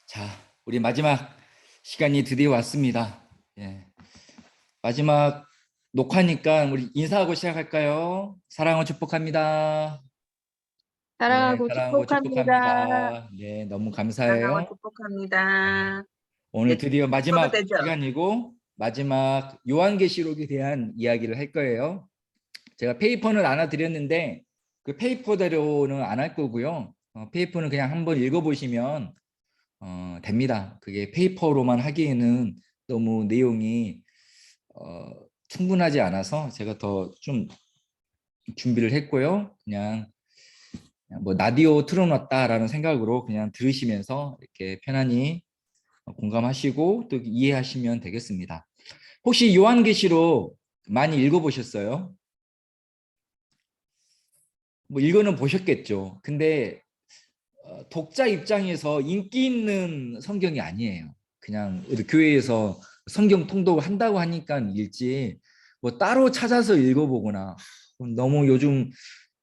자, 우리 마지막 시간이 드디어 왔습니다. 예. 마지막 녹화니까 우리 인사하고 시작할까요? 사랑하고 축복합니다. 네, 사랑하고 사랑하고 축복합니다. 축복합니다. 네, 너무 사랑하고 감사해요. 네, 축복합니다. 오늘 네, 드디어 써도 마지막 되죠? 시간이고 마지막 요한계시록에 대한 이야기를 할 거예요. 제가 페이퍼는 하나 드렸는데 그 페이퍼대로는 안 할 거고요. 페이퍼는 그냥 한번 읽어보시면 됩니다. 그게 페이퍼로만 하기에는 너무 내용이 충분하지 않아서 제가 더 좀 준비를 했고요. 그냥 뭐 라디오 틀어놨다라는 생각으로 그냥 들으시면서 이렇게 편안히 공감하시고 또 이해하시면 되겠습니다. 혹시 요한계시록 많이 읽어보셨어요? 뭐 읽어는 보셨겠죠. 근데 독자 입장에서 인기 있는 성경이 아니에요. 그냥 교회에서 성경 통독 한다고 하니까 읽지 뭐 따로 찾아서 읽어보거나 너무 요즘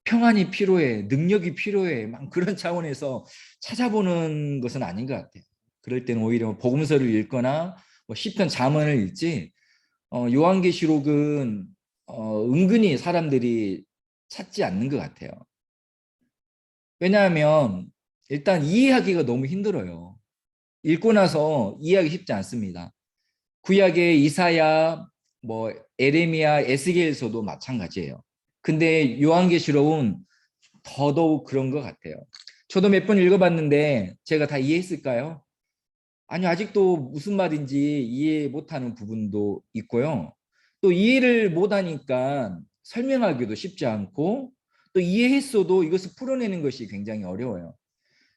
평안이 필요해, 능력이 필요해 막 그런 차원에서 찾아보는 것은 아닌 것 같아요. 그럴 때는 오히려 복음서를 읽거나 뭐 시편 잠언을 읽지 요한계시록은 은근히 사람들이 찾지 않는 것 같아요. 왜냐하면 일단 이해하기가 너무 힘들어요. 읽고 나서 이해하기 쉽지 않습니다. 구약의 이사야, 뭐 에레미야, 에스겔서도 마찬가지예요. 근데 요한계시록은 더더욱 그런 것 같아요. 저도 몇 번 읽어봤는데 제가 다 이해했을까요? 아니, 아직도 무슨 말인지 이해 못하는 부분도 있고요. 또 이해를 못하니까 설명하기도 쉽지 않고 또 이해했어도 이것을 풀어내는 것이 굉장히 어려워요.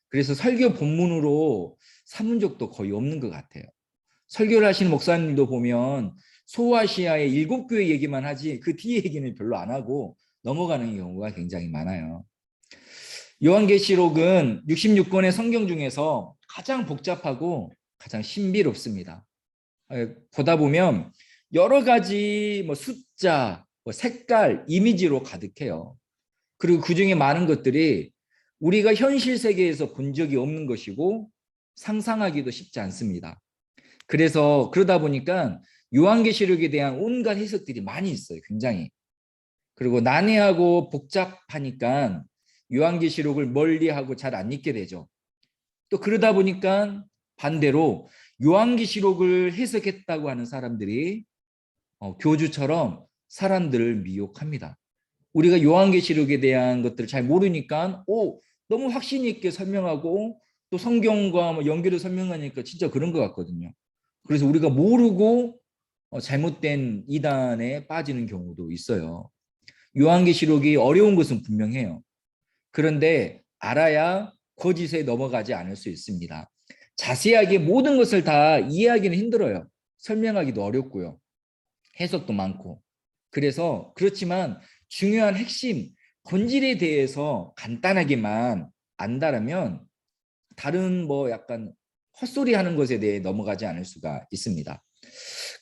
그래서 설교 본문으로 삼은 적도 거의 없는 것 같아요. 설교를 하시는 목사님도 보면 소아시아의 7교회 얘기만 하지 그 뒤에 얘기는 별로 안 하고 넘어가는 경우가 굉장히 많아요. 요한계시록은 66권의 성경 중에서 가장 복잡하고 가장 신비롭습니다. 보다 보면 여러 가지 뭐 숫자, 뭐 색깔, 이미지로 가득해요. 그리고 그중에 많은 것들이 우리가 현실 세계에서 본 적이 없는 것이고 상상하기도 쉽지 않습니다. 그래서 그러다 보니까 요한계시록에 대한 온갖 해석들이 많이 있어요. 굉장히. 그리고 난해하고 복잡하니까 요한계시록을 멀리하고 잘 안 읽게 되죠. 또 그러다 보니까 반대로 요한계시록을 해석했다고 하는 사람들이 교주처럼 사람들을 미혹합니다. 우리가 요한계시록에 대한 것들을 잘 모르니까 너무 확신 있게 설명하고 또 성경과 뭐 연결해서 설명하니까 진짜 그런 것 같거든요. 그래서 우리가 모르고 잘못된 이단에 빠지는 경우도 있어요. 요한계시록이 어려운 것은 분명해요. 그런데 알아야 거짓에 넘어가지 않을 수 있습니다. 자세하게 모든 것을 다 이해하기는 힘들어요. 설명하기도 어렵고요. 해석도 많고. 그래서 그렇지만 중요한 핵심, 본질에 대해서 간단하게만 안다라면 다른 뭐 약간 헛소리 하는 것에 대해 넘어가지 않을 수가 있습니다.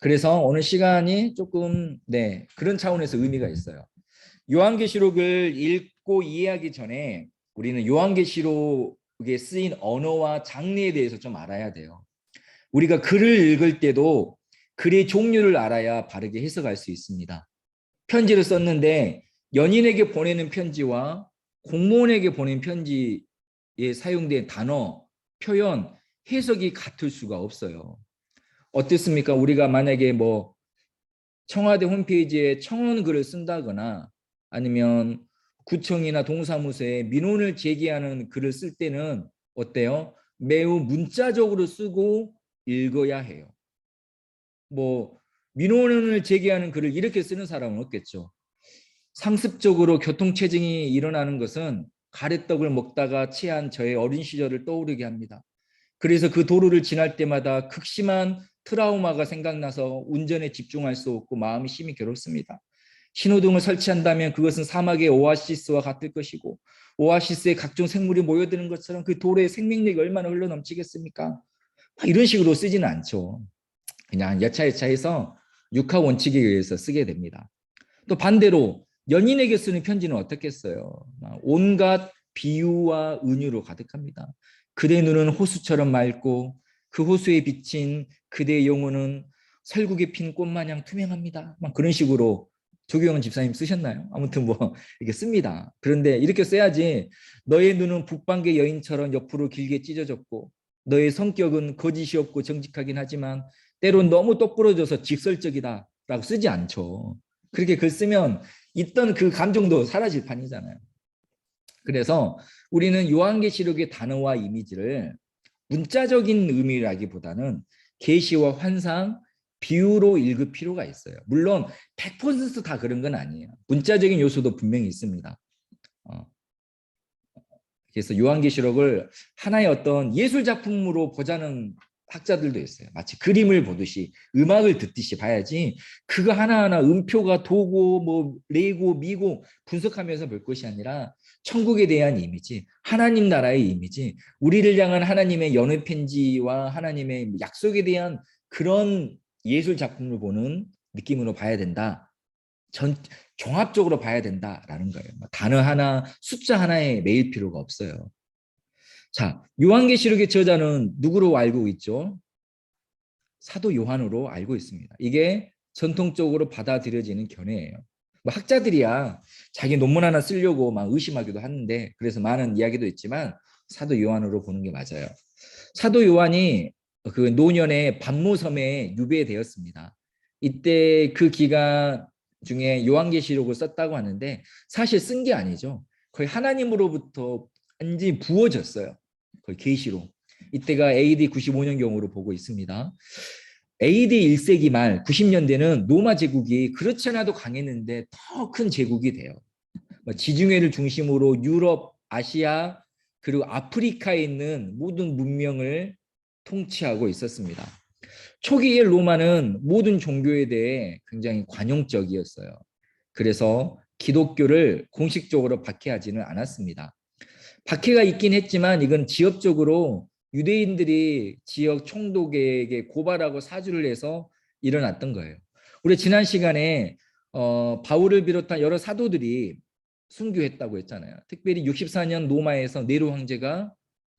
그래서 오늘 시간이 조금 그런 차원에서 의미가 있어요. 요한계시록을 읽고 이해하기 전에 우리는 요한계시록에 쓰인 언어와 장르에 대해서 좀 알아야 돼요. 우리가 글을 읽을 때도 글의 종류를 알아야 바르게 해석할 수 있습니다. 편지를 썼는데 연인에게 보내는 편지와 공무원에게 보낸 편지에 사용된 단어, 표현, 해석이 같을 수가 없어요. 어떻습니까? 우리가 만약에 뭐 청와대 홈페이지에 청원 글을 쓴다거나 아니면 구청이나 동사무소에 민원을 제기하는 글을 쓸 때는 어때요? 매우 문자적으로 쓰고 읽어야 해요. 뭐 민원을 제기하는 글을 이렇게 쓰는 사람은 없겠죠. 상습적으로 교통체증이 일어나는 것은 가래떡을 먹다가 체한 저의 어린 시절을 떠오르게 합니다. 그래서 그 도로를 지날 때마다 극심한 트라우마가 생각나서 운전에 집중할 수 없고 마음이 심히 괴롭습니다. 신호등을 설치한다면 그것은 사막의 오아시스와 같을 것이고 오아시스에 각종 생물이 모여드는 것처럼 그 도로의 생명력이 얼마나 흘러넘치겠습니까? 이런 식으로 쓰지는 않죠. 그냥 여차여차해서 육하 원칙에 의해서 쓰게 됩니다. 또 반대로 연인에게 쓰는 편지는 어떻겠어요? 온갖 비유와 은유로 가득합니다. 그대 눈은 호수처럼 맑고 그 호수에 비친 그대의 영혼은 설국에 핀 꽃마냥 투명합니다. 막 그런 식으로 조경원 집사님 쓰셨나요? 아무튼 뭐 이렇게 씁니다. 그런데 이렇게 써야지 너의 눈은 북방계 여인처럼 옆으로 길게 찢어졌고 너의 성격은 거짓이 없고 정직하긴 하지만 때론 너무 똑부러져서 직설적이다 라고 쓰지 않죠. 그렇게 글 쓰면 있던 그 감정도 사라질 판이잖아요. 그래서 우리는 요한계시록의 단어와 이미지를 문자적인 의미라기보다는 계시와 환상, 비유로 읽을 필요가 있어요. 물론 100%다 그런 건 아니에요. 문자적인 요소도 분명히 있습니다. 그래서 요한계시록을 하나의 어떤 예술 작품으로 보자는 학자들도 있어요. 마치 그림을 보듯이 음악을 듣듯이 봐야지 그거 하나하나 음표가 도고 뭐 레고 미고 분석하면서 볼 것이 아니라 천국에 대한 이미지, 하나님 나라의 이미지, 우리를 향한 하나님의 연애 편지와 하나님의 약속에 대한 그런 예술 작품을 보는 느낌으로 봐야 된다. 종합적으로 봐야 된다라는 거예요. 단어 하나, 숫자 하나에 매일 필요가 없어요. 자, 요한계시록의 저자는 누구로 알고 있죠? 사도 요한으로 알고 있습니다. 이게 전통적으로 받아들여지는 견해예요. 뭐 학자들이야 자기 논문 하나 쓰려고 막 의심하기도 하는데 그래서 많은 이야기도 있지만 사도 요한으로 보는 게 맞아요. 사도 요한이 그 노년에 반모섬에 유배되었습니다. 이때 그 기간 중에 요한계시록을 썼다고 하는데 사실 쓴 게 아니죠. 거의 하나님으로부터 완전히 부어졌어요. 거의 계시로. 이때가 AD 95년경으로 보고 있습니다. AD 1세기 말 90년대는 로마 제국이 그렇지 않아도 강했는데 더 큰 제국이 돼요. 지중해를 중심으로 유럽, 아시아 그리고 아프리카에 있는 모든 문명을 통치하고 있었습니다. 초기의 로마는 모든 종교에 대해 굉장히 관용적이었어요. 그래서 기독교를 공식적으로 박해하지는 않았습니다. 박해가 있긴 했지만 이건 지역적으로 유대인들이 지역 총독에게 고발하고 사주를 해서 일어났던 거예요. 우리 지난 시간에 바울을 비롯한 여러 사도들이 순교했다고 했잖아요. 특별히 64년 로마에서 네로 황제가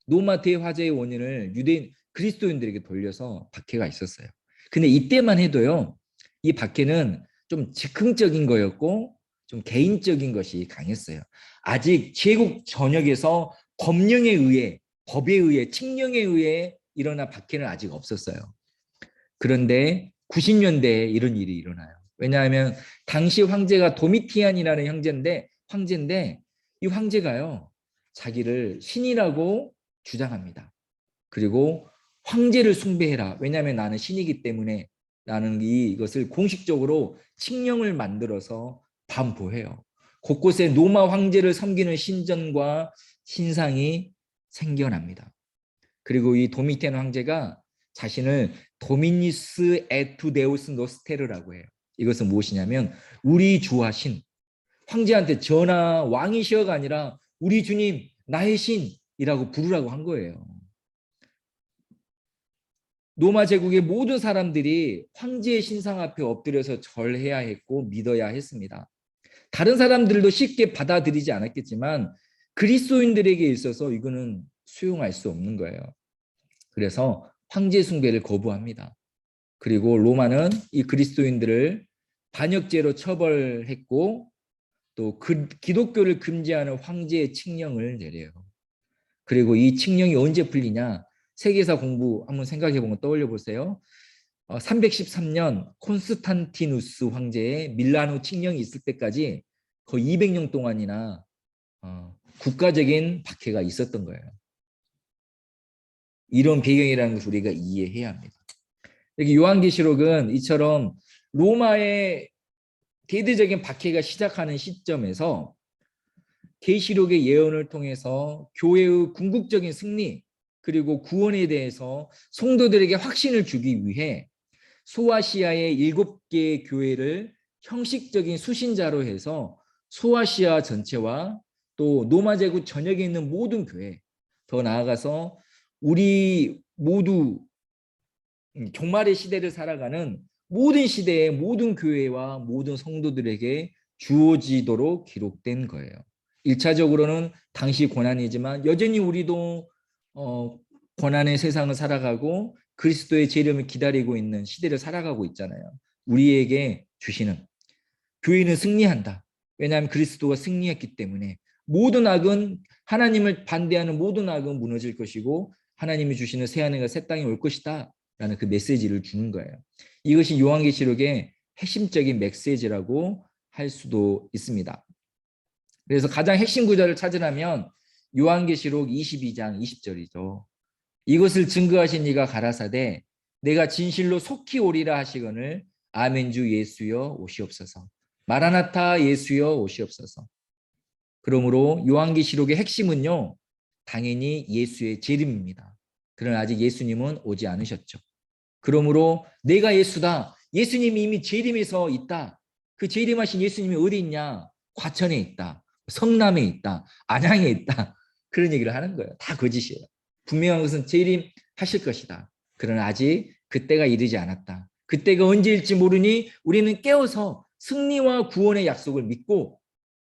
로마 대화재의 원인을 유대인 그리스도인들에게 돌려서 박해가 있었어요. 근데 이때만 해도요. 이 박해는 좀 즉흥적인 거였고 좀 개인적인 것이 강했어요. 아직 제국 전역에서 법령에 의해 법에 의해 칙령에 의해 일어난 박해는 아직 없었어요. 그런데 90년대에 이런 일이 일어나요. 왜냐하면 당시 황제가 도미티안이라는 황제인데 이 황제가요 자기를 신이라고 주장합니다. 그리고 황제를 숭배해라. 왜냐하면 나는 신이기 때문에 나는 이것을 공식적으로 칙령을 만들어서 반포해요. 곳곳에 로마 황제를 섬기는 신전과 신상이 생겨납니다. 그리고 이 도미티안 황제가 자신을 도미니스 에투데우스 노스테르라고 해요. 이것은 무엇이냐면 우리 주하신 황제한테 전하 왕이시여가 아니라 우리 주님 나의 신이라고 부르라고 한 거예요. 로마 제국의 모든 사람들이 황제의 신상 앞에 엎드려서 절해야 했고 믿어야 했습니다. 다른 사람들도 쉽게 받아들이지 않았겠지만 그리스도인들에게 있어서 이거는 수용할 수 없는 거예요. 그래서 황제 숭배를 거부합니다. 그리고 로마는 이 그리스도인들을 반역죄로 처벌했고 또 기독교를 금지하는 황제의 칙령을 내려요. 그리고 이 칙령이 언제 풀리냐? 세계사 공부 한번 생각해 보면 떠올려 보세요. 313년 콘스탄티누스 황제의 밀라노 칙령이 있을 때까지 거의 200년 동안이나 국가적인 박해가 있었던 거예요. 이런 배경이라는 것을 우리가 이해해야 합니다. 여기 요한계시록은 이처럼 로마의 대대적인 박해가 시작하는 시점에서 계시록의 예언을 통해서 교회의 궁극적인 승리 그리고 구원에 대해서 성도들에게 확신을 주기 위해 소아시아의 7개의 교회를 형식적인 수신자로 해서 소아시아 전체와 또 로마 제국 전역에 있는 모든 교회, 더 나아가서 우리 모두 종말의 시대를 살아가는 모든 시대의 모든 교회와 모든 성도들에게 주어지도록 기록된 거예요. 1차적으로는 당시 고난이지만 여전히 우리도 고난의 세상을 살아가고 그리스도의 재림을 기다리고 있는 시대를 살아가고 있잖아요. 우리에게 주시는 교회는 승리한다. 왜냐하면 그리스도가 승리했기 때문에 모든 악은 하나님을 반대하는 모든 악은 무너질 것이고 하나님이 주시는 새하늘과 새 땅이 올 것이다 라는 그 메시지를 주는 거예요. 이것이 요한계시록의 핵심적인 메시지라고 할 수도 있습니다. 그래서 가장 핵심 구절을 찾으려면 요한계시록 22장 20절이죠. 이것을 증거하신 이가 가라사대 내가 진실로 속히 오리라 하시거늘 아멘 주 예수여 오시옵소서. 마라나타 예수여 오시옵소서. 그러므로 요한계시록의 핵심은요. 당연히 예수의 재림입니다. 그러나 아직 예수님은 오지 않으셨죠. 그러므로 내가 예수다. 예수님이 이미 재림에서 있다. 그 재림하신 예수님이 어디 있냐? 과천에 있다. 성남에 있다. 안양에 있다. 그런 얘기를 하는 거예요. 다 거짓이에요. 분명한 것은 재림하실 것이다. 그러나 아직 그때가 이르지 않았다. 그때가 언제일지 모르니 우리는 깨어서 승리와 구원의 약속을 믿고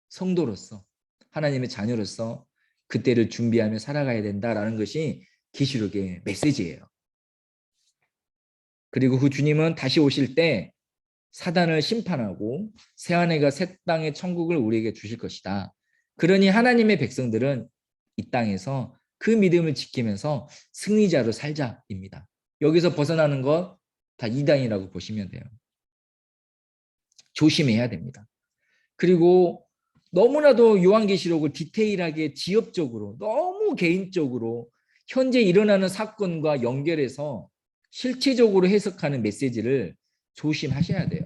성도로서 하나님의 자녀로서 그때를 준비하며 살아가야 된다라는 것이 계시록의 메시지예요. 그리고 그 주님은 다시 오실 때 사단을 심판하고 새하늘과 새 땅의 천국을 우리에게 주실 것이다. 그러니 하나님의 백성들은 이 땅에서 그 믿음을 지키면서 승리자로 살자입니다. 여기서 벗어나는 것 다 이단이라고 보시면 돼요. 조심해야 됩니다. 그리고 너무나도 요한계시록을 디테일하게 지엽적으로 너무 개인적으로 현재 일어나는 사건과 연결해서 실체적으로 해석하는 메시지를 조심하셔야 돼요.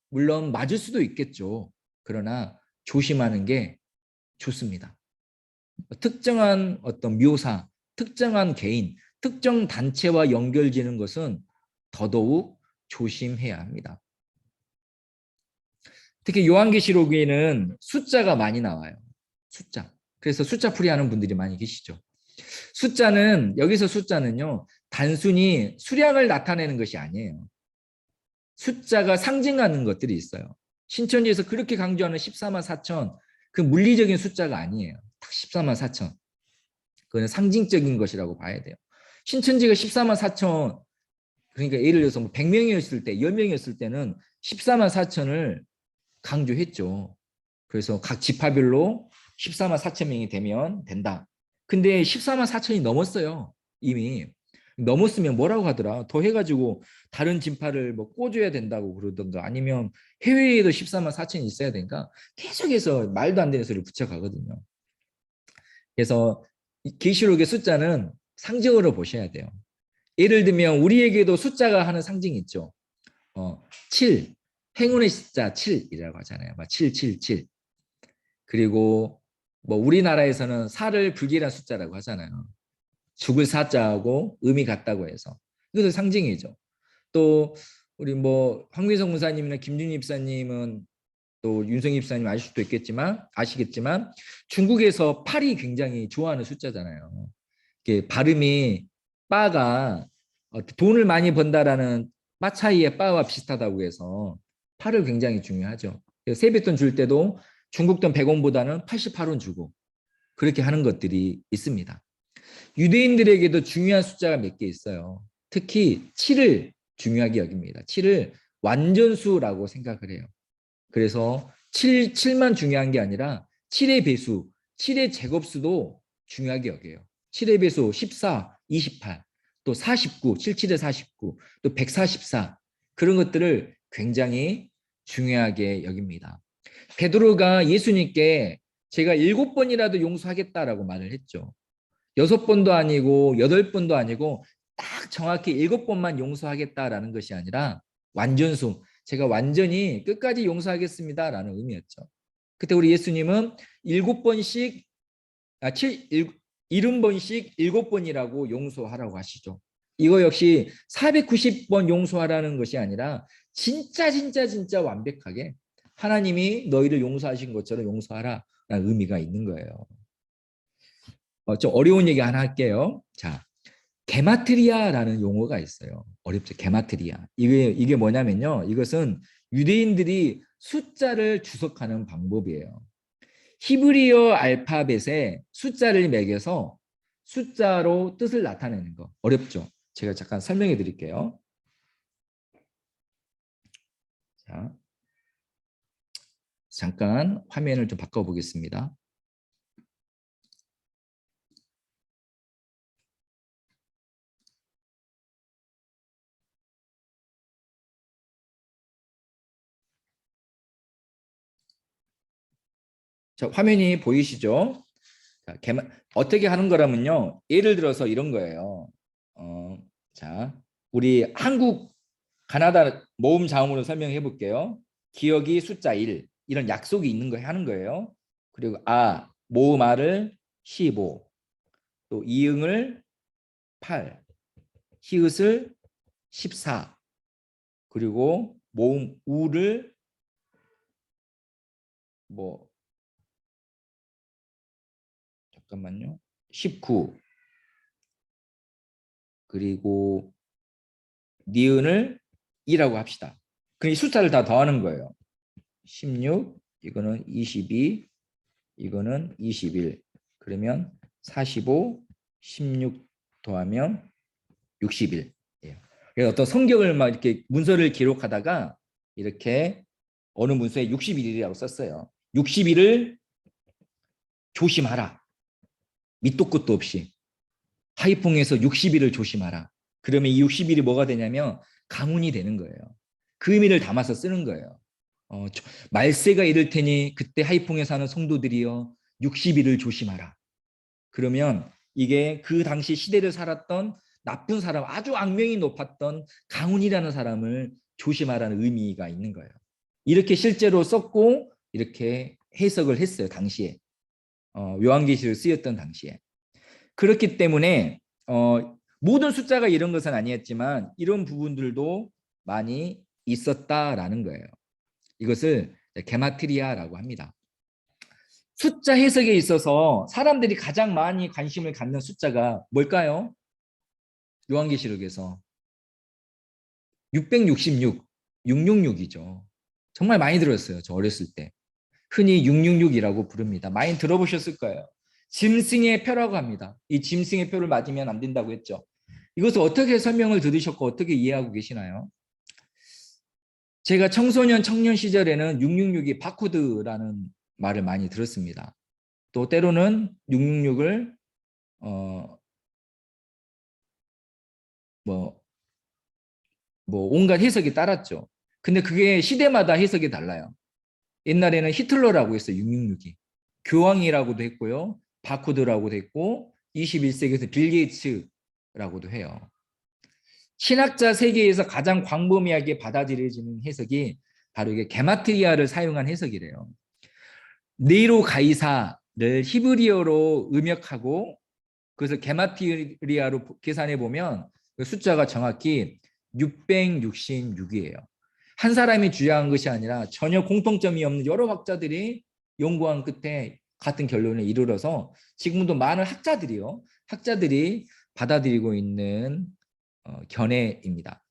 물론 맞을 수도 있겠죠. 그러나 조심하는 게 좋습니다. 특정한 어떤 묘사, 특정한 개인, 특정 단체와 연결되는 것은 더더욱 조심해야 합니다. 특히 요한계시록에는 숫자가 많이 나와요. 숫자. 그래서 숫자 풀이하는 분들이 많이 계시죠. 여기서 숫자는요, 단순히 수량을 나타내는 것이 아니에요. 숫자가 상징하는 것들이 있어요. 신천지에서 그렇게 강조하는 14만 4천, 그 물리적인 숫자가 아니에요. 딱 14만 4천. 그건 상징적인 것이라고 봐야 돼요. 신천지가 14만 4천, 그러니까 예를 들어서 100명이었을 때, 10명이었을 때는 14만 4천을 강조했죠. 그래서 각 지파별로 14만 4천 명이 되면 된다. 근데 14만 4천이 넘었어요. 이미. 넘었으면 뭐라고 하더라. 더 해가지고 다른 진파를 뭐 꽂아야 된다고 그러던가 아니면 해외에도 14만 4천이 있어야 되니까 계속해서 말도 안 되는 소리를 붙여가거든요. 그래서 계시록의 숫자는 상징으로 보셔야 돼요. 예를 들면 우리에게도 숫자가 하는 상징이 있죠. 7, 행운의 숫자 7이라고 하잖아요. 777. 그리고 뭐 우리나라에서는 4를 불길한 숫자라고 하잖아요. 죽을 사자하고 의미 같다고 해서. 이것도 상징이죠. 또 우리 뭐 황민성 목사님이나 김준희 입사님은 또 윤성희 입사님 아실 수도 아시겠지만 중국에서 8이 굉장히 좋아하는 숫자잖아요. 이게 발음이 빠가 돈을 많이 번다라는 빠 차이의 빠와 비슷하다고 해서 8을 굉장히 중요하죠. 세뱃돈 줄 때도 중국 돈 100원보다는 88원 주고 그렇게 하는 것들이 있습니다. 유대인들에게도 중요한 숫자가 몇 개 있어요. 특히 7을 중요하게 여깁니다. 7을 완전수라고 생각을 해요. 그래서 7만 중요한 게 아니라 7의 배수, 7의 제곱수도 중요하게 여겨요. 7의 배수 14, 28, 또 49, 77에 49, 또 144 그런 것들을 굉장히 중요하게 여깁니다. 베드로가 예수님께 제가 7번이라도 용서하겠다라고 말을 했죠. 6번도 아니고 8번도 아니고 딱 정확히 7번만 용서하겠다라는 것이 아니라 완전수, 제가 완전히 끝까지 용서하겠습니다라는 의미였죠. 그때 우리 예수님은 7번씩 70번씩 7번이라고 용서하라고 하시죠. 이거 역시 490번 용서하라는 것이 아니라 진짜 완벽하게 하나님이 너희를 용서하신 것처럼 용서하라라는 의미가 있는 거예요. 좀 어려운 얘기 하나 할게요. 자, 게마트리아라는 용어가 있어요. 어렵죠. 게마트리아. 이게 뭐냐면요. 이것은 유대인들이 숫자를 주석하는 방법이에요. 히브리어 알파벳에 숫자를 매겨서 숫자로 뜻을 나타내는 거 어렵죠? 제가 잠깐 설명해 드릴게요. 자, 잠깐 화면을 좀 바꿔 보겠습니다. 자, 화면이 보이시죠? 자, 어떻게 하는 거라면요. 예를 들어서 이런 거예요. 자, 우리 한국 가나다 모음 자음으로 설명해 볼게요. 기억이 숫자 1 이런 약속이 있는 거 하는 거예요. 그리고 모음 아를 15, 또 이응을 8, 히읗을 14, 그리고 모음 우를 뭐 잠깐만요. 19, 그리고 니은을 2라고 합시다. 그럼 이 숫자를 다 더하는 거예요. 16, 이거는 22, 이거는 21. 그러면 45, 16 더하면 61. 예. 그래서 어떤 성경을 막 이렇게 문서를 기록하다가 이렇게 어느 문서에 61이라고 썼어요. 61을 조심하라. 밑도 끝도 없이. 하이퐁에서 60일을 조심하라. 그러면 이 60일이 뭐가 되냐면 가문이 되는 거예요. 그 의미를 담아서 쓰는 거예요. 말세가 이를 테니 그때 하이퐁에 사는 성도들이여 60일을 조심하라. 그러면 이게 그 당시 시대를 살았던 나쁜 사람, 아주 악명이 높았던 가문이라는 사람을 조심하라는 의미가 있는 거예요. 이렇게 실제로 썼고 이렇게 해석을 했어요. 당시에. 요한계시를 쓰였던 당시에. 그렇기 때문에 모든 숫자가 이런 것은 아니었지만 이런 부분들도 많이 있었다라는 거예요. 이것을 게마트리아라고 합니다. 숫자 해석에 있어서 사람들이 가장 많이 관심을 갖는 숫자가 뭘까요? 요한계시록에서 666, 666이죠. 정말 많이 들었어요. 저 어렸을 때. 흔히 666이라고 부릅니다. 많이 들어보셨을 거예요. 짐승의 표라고 합니다. 이 짐승의 표를 맞으면 안 된다고 했죠. 이것을 어떻게 설명을 들으셨고 어떻게 이해하고 계시나요? 제가 청소년 청년 시절에는 666이 바코드라는 말을 많이 들었습니다. 또 때로는 666을 뭐 온갖 해석이 따랐죠. 근데 그게 시대마다 해석이 달라요. 옛날에는 히틀러라고 했어요. 666이. 교황이라고도 했고요. 바코드라고도 했고 21세기에서 빌 게이츠라고도 해요. 신학자 세계에서 가장 광범위하게 받아들여지는 해석이 바로 이게 게마트리아를 사용한 해석이래요. 네로 가이사를 히브리어로 음역하고 그래서 게마트리아로 계산해 보면 그 숫자가 정확히 666이에요. 한 사람이 주장한 것이 아니라 전혀 공통점이 없는 여러 학자들이 연구한 끝에 같은 결론에 이르러서 지금도 많은 학자들이 받아들이고 있는 견해입니다.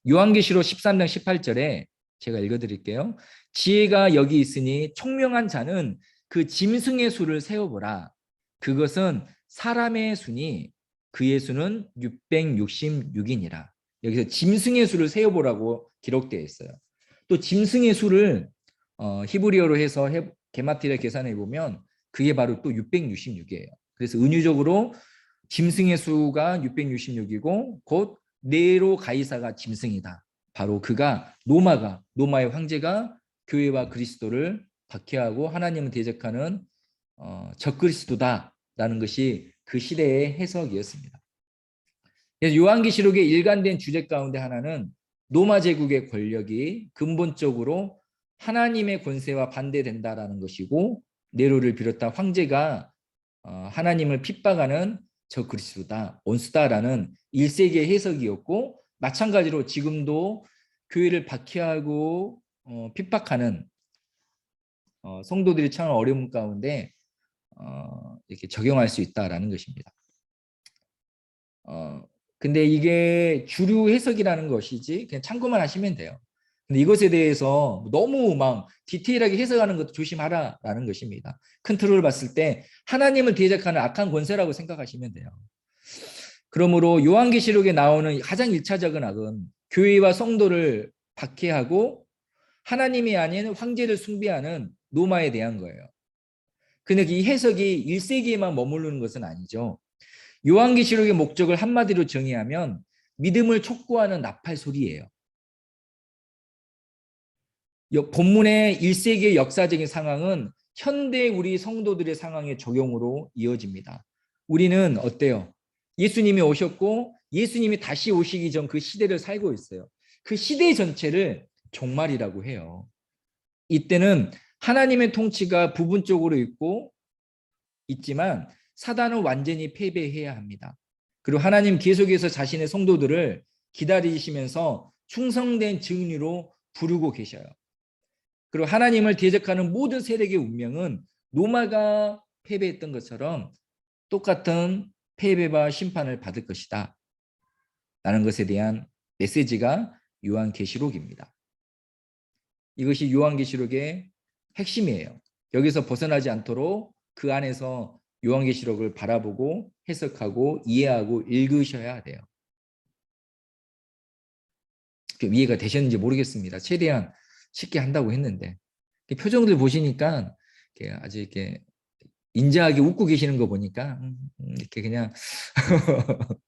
요한계시록 13장 18절에 제가 읽어드릴게요. 지혜가 여기 있으니 총명한 자는 그 짐승의 수를 세어보라. 그것은 사람의 수니 그의 수는 666이니라. 여기서 짐승의 수를 세어보라고 기록되어 있어요. 또 짐승의 수를 히브리어로 해서 게마트리아 계산해 보면 그게 바로 또 666이에요. 그래서 은유적으로 짐승의 수가 666이고 곧 네로 가이사가 짐승이다. 바로 그가 노마의 황제가 교회와 그리스도를 박해하고 하나님을 대적하는 적그리스도다라는 것이 그 시대의 해석이었습니다. 그래서 요한계시록의 일관된 주제 가운데 하나는 로마 제국의 권력이 근본적으로 하나님의 권세와 반대된다라는 것이고 네로를 비롯한 황제가 하나님을 핍박하는 적그리스도다, 원수다라는 1세기의 해석이었고 마찬가지로 지금도 교회를 박해하고 핍박하는 성도들이 처한 어려움 가운데 이렇게 적용할 수 있다라는 것입니다. 근데 이게 주류 해석이라는 것이지 그냥 참고만 하시면 돼요. 근데 이것에 대해서 너무 막 디테일하게 해석하는 것도 조심하라라는 것입니다. 큰 틀을 봤을 때 하나님을 대적하는 악한 권세라고 생각하시면 돼요. 그러므로 요한계시록에 나오는 가장 일차적인 악은 교회와 성도를 박해하고 하나님이 아닌 황제를 숭배하는 노마에 대한 거예요. 근데 이 해석이 1세기에만 머무르는 것은 아니죠. 요한계시록의 목적을 한마디로 정의하면 믿음을 촉구하는 나팔 소리예요. 본문의 1세기의 역사적인 상황은 현대 우리 성도들의 상황의 적용으로 이어집니다. 우리는 어때요? 예수님이 오셨고 예수님이 다시 오시기 전 그 시대를 살고 있어요. 그 시대 전체를 종말이라고 해요. 이때는 하나님의 통치가 부분적으로 있지만 사단은 완전히 패배해야 합니다. 그리고 하나님 계속해서 자신의 성도들을 기다리시면서 충성된 증인으로 부르고 계셔요. 그리고 하나님을 대적하는 모든 세력의 운명은 로마가 패배했던 것처럼 똑같은 패배와 심판을 받을 것이다 라는 것에 대한 메시지가 요한계시록입니다. 이것이 요한계시록의 핵심이에요. 여기서 벗어나지 않도록 그 안에서 요한계시록을 바라보고 해석하고 이해하고 읽으셔야 돼요. 이해가 되셨는지 모르겠습니다. 최대한 쉽게 한다고 했는데 표정들 보시니까 아주 이렇게 인자하게 웃고 계시는 거 보니까 이렇게 그냥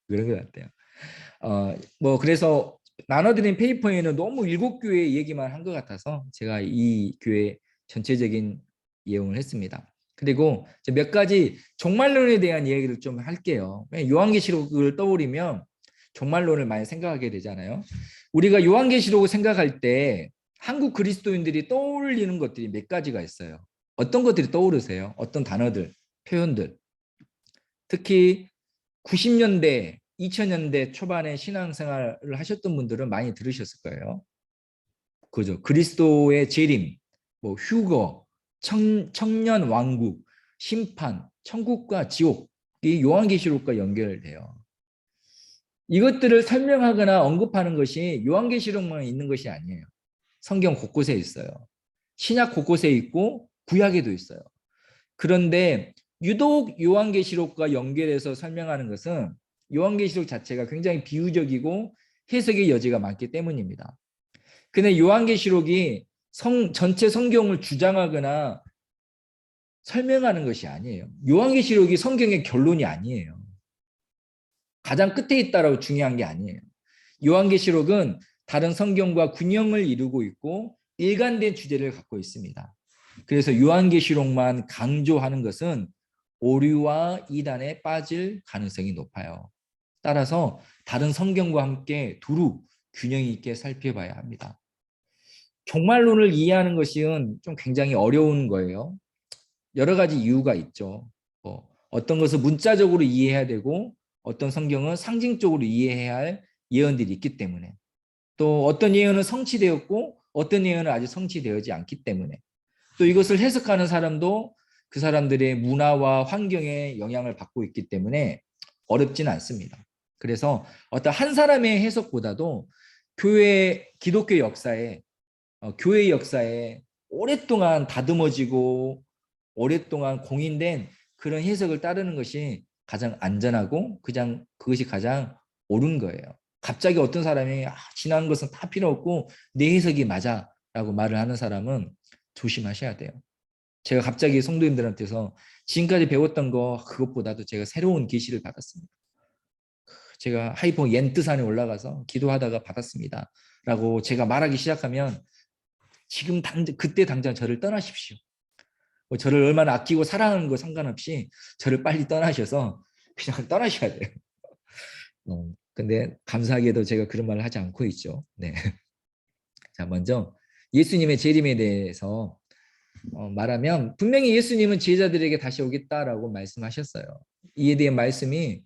그런 것 같아요. 뭐 그래서 나눠드린 페이퍼에는 너무 7교회 얘기만 한 것 같아서 제가 이 교회 전체적인 예언을 했습니다. 그리고 몇 가지 종말론에 대한 이야기를 좀 할게요. 요한계시록을 떠올리면 종말론을 많이 생각하게 되잖아요. 우리가 요한계시록을 생각할 때 한국 그리스도인들이 떠올리는 것들이 몇 가지가 있어요. 어떤 것들이 떠오르세요? 어떤 단어들, 표현들. 특히 90년대, 2000년대 초반에 신앙생활을 하셨던 분들은 많이 들으셨을 거예요. 그죠? 그리스도의 재림, 뭐 휴거, 청년 왕국, 심판, 천국과 지옥이 요한계시록과 연결돼요. 이것들을 설명하거나 언급하는 것이 요한계시록만 있는 것이 아니에요. 성경 곳곳에 있어요. 신약 곳곳에 있고 구약에도 있어요. 그런데 유독 요한계시록과 연결해서 설명하는 것은 요한계시록 자체가 굉장히 비유적이고 해석의 여지가 많기 때문입니다. 근데 요한계시록이 전체 성경을 주장하거나 설명하는 것이 아니에요. 요한계시록이 성경의 결론이 아니에요. 가장 끝에 있다라고 중요한 게 아니에요. 요한계시록은 다른 성경과 균형을 이루고 있고 일관된 주제를 갖고 있습니다. 그래서 요한계시록만 강조하는 것은 오류와 이단에 빠질 가능성이 높아요. 따라서 다른 성경과 함께 두루 균형 있게 살펴봐야 합니다. 종말론을 이해하는 것은 좀 굉장히 어려운 거예요. 여러 가지 이유가 있죠. 어떤 것을 문자적으로 이해해야 되고 어떤 성경은 상징적으로 이해해야 할 예언들이 있기 때문에 또 어떤 예언은 성취되었고 어떤 예언은 아직 성취되지 않기 때문에 또 이것을 해석하는 사람도 그 사람들의 문화와 환경에 영향을 받고 있기 때문에 어렵지는 않습니다. 그래서 어떤 한 사람의 해석보다도 기독교 역사에 교회 역사에 오랫동안 다듬어지고 오랫동안 공인된 그런 해석을 따르는 것이 가장 안전하고 그것이 가장 옳은 거예요. 갑자기 어떤 사람이 지난 것은 다 필요 없고 내 해석이 맞아 라고 말을 하는 사람은 조심하셔야 돼요. 제가 갑자기 성도님들한테서 지금까지 배웠던 거 그것보다도 제가 새로운 계시를 받았습니다. 제가 하이퍼 옌뜨산에 올라가서 기도하다가 받았습니다. 라고 제가 말하기 시작하면 지금 그때 당장 저를 떠나십시오. 저를 얼마나 아끼고 사랑하는 거 상관없이 저를 빨리 떠나셔서 그냥 떠나셔야 돼요. 근데 감사하게도 제가 그런 말을 하지 않고 있죠. 네. 자, 먼저 예수님의 재림에 대해서 말하면 분명히 예수님은 제자들에게 다시 오겠다라고 말씀하셨어요. 이에 대한 말씀이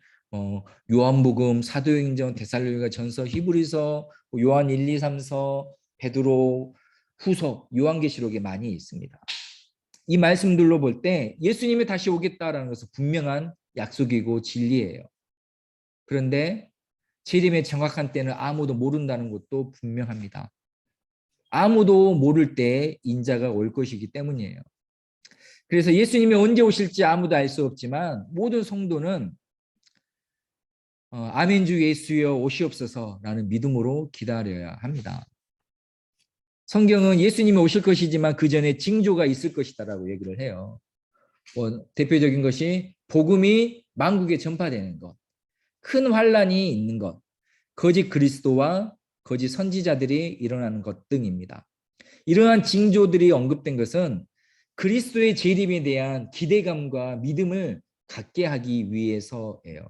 요한복음, 사도행전, 데살로니가 전서, 히브리서, 요한 1, 2, 3서, 베드로 후서, 요한계시록에 많이 있습니다. 이 말씀들로 볼 때 예수님이 다시 오겠다라는 것은 분명한 약속이고 진리예요. 그런데 재림의 정확한 때는 아무도 모른다는 것도 분명합니다. 아무도 모를 때 인자가 올 것이기 때문이에요. 그래서 예수님이 언제 오실지 아무도 알 수 없지만 모든 성도는 아멘 주 예수여 오시옵소서라는 믿음으로 기다려야 합니다. 성경은 예수님이 오실 것이지만 그 전에 징조가 있을 것이다라고 얘기를 해요. 대표적인 것이 복음이 만국에 전파되는 것, 큰 환란이 있는 것, 거짓 그리스도와 거짓 선지자들이 일어나는 것 등입니다. 이러한 징조들이 언급된 것은 그리스도의 재림에 대한 기대감과 믿음을 갖게 하기 위해서예요.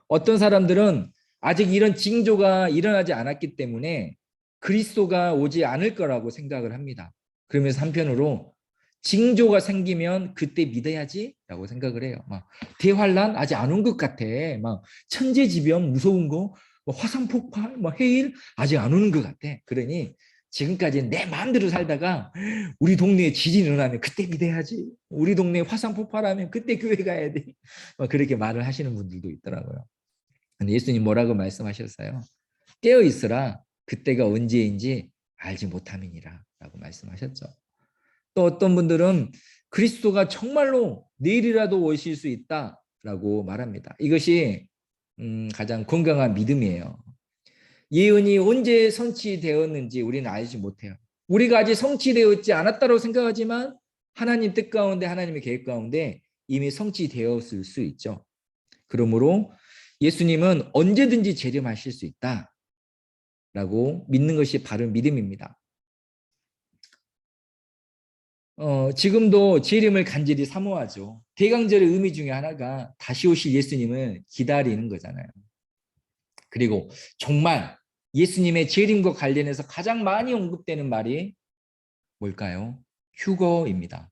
어떤 사람들은 아직 이런 징조가 일어나지 않았기 때문에 그리스도가 오지 않을 거라고 생각을 합니다. 그러면서 한편으로 징조가 생기면 그때 믿어야지라고 생각을 해요. 막 대환란 아직 안 온 것 같아. 막 천재지변 무서운 거, 뭐 화산 폭발, 뭐 해일 아직 안 오는 것 같아. 그러니 지금까지 내 마음대로 살다가 우리 동네에 지진 일어나면 그때 믿어야지. 우리 동네에 화산 폭발하면 그때 교회 가야 돼. 그렇게 말을 하시는 분들도 있더라고요. 근데 예수님 뭐라고 말씀하셨어요? 깨어 있으라 그때가 언제인지 알지 못함이니라 라고 말씀하셨죠. 또 어떤 분들은 그리스도가 정말로 내일이라도 오실 수 있다라고 말합니다. 이것이 가장 건강한 믿음이에요. 예언이 언제 성취되었는지 우리는 알지 못해요. 우리가 아직 성취되었지 않았다고 생각하지만 하나님 뜻 가운데 하나님의 계획 가운데 이미 성취되었을 수 있죠. 그러므로 예수님은 언제든지 재림하실 수 있다라고 믿는 것이 바른 믿음입니다. 지금도 재림을 간절히 사모하죠. 대강절의 의미 중에 하나가 다시 오실 예수님을 기다리는 거잖아요. 그리고 정말 예수님의 재림과 관련해서 가장 많이 언급되는 말이 뭘까요? 휴거입니다.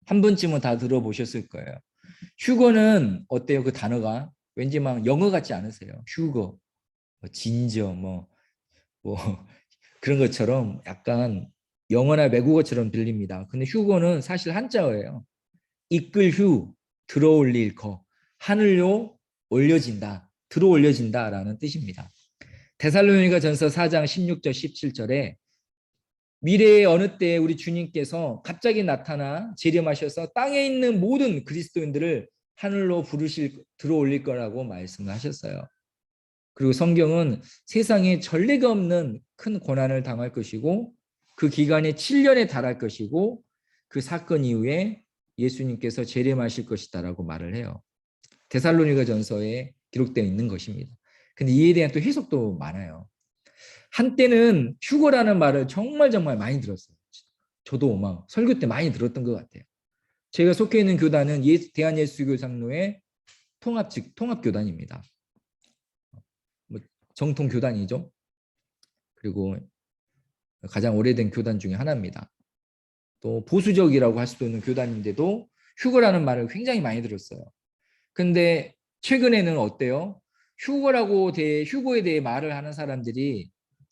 한 번쯤은 다 들어보셨을 거예요. 휴거는 어때요? 그 단어가 왠지 막 영어 같지 않으세요? 휴거, 진저, 뭐 그런 것처럼 약간 영어나 외국어처럼 들립니다. 근데 휴거는 사실 한자어예요. 이끌 휴, 들어올릴 거, 하늘로 올려진다, 들어올려진다라는 뜻입니다. 데살로니가 전서 4장 16절 17절에 미래의 어느 때에 우리 주님께서 갑자기 나타나 재림하셔서 땅에 있는 모든 그리스도인들을 하늘로 들어올릴 거라고 말씀을 하셨어요. 그리고 성경은 세상에 전례가 없는 큰 고난을 당할 것이고 그 기간이 7년에 달할 것이고 그 사건 이후에 예수님께서 재림하실 것이다라고 말을 해요. 데살로니가 전서에 기록되어 있는 것입니다. 근데 이에 대한 또 해석도 많아요. 한때는 휴거라는 말을 정말 많이 들었어요. 저도 막 설교 때 많이 들었던 것 같아요. 제가 속해 있는 교단은 대한예수교장로의 통합교단입니다. 정통 교단이죠. 그리고 가장 오래된 교단 중에 하나입니다. 또 보수적이라고 할 수도 있는 교단인데도 휴거라는 말을 굉장히 많이 들었어요. 근데 최근에는 어때요? 휴거에 대해 말을 하는 사람들이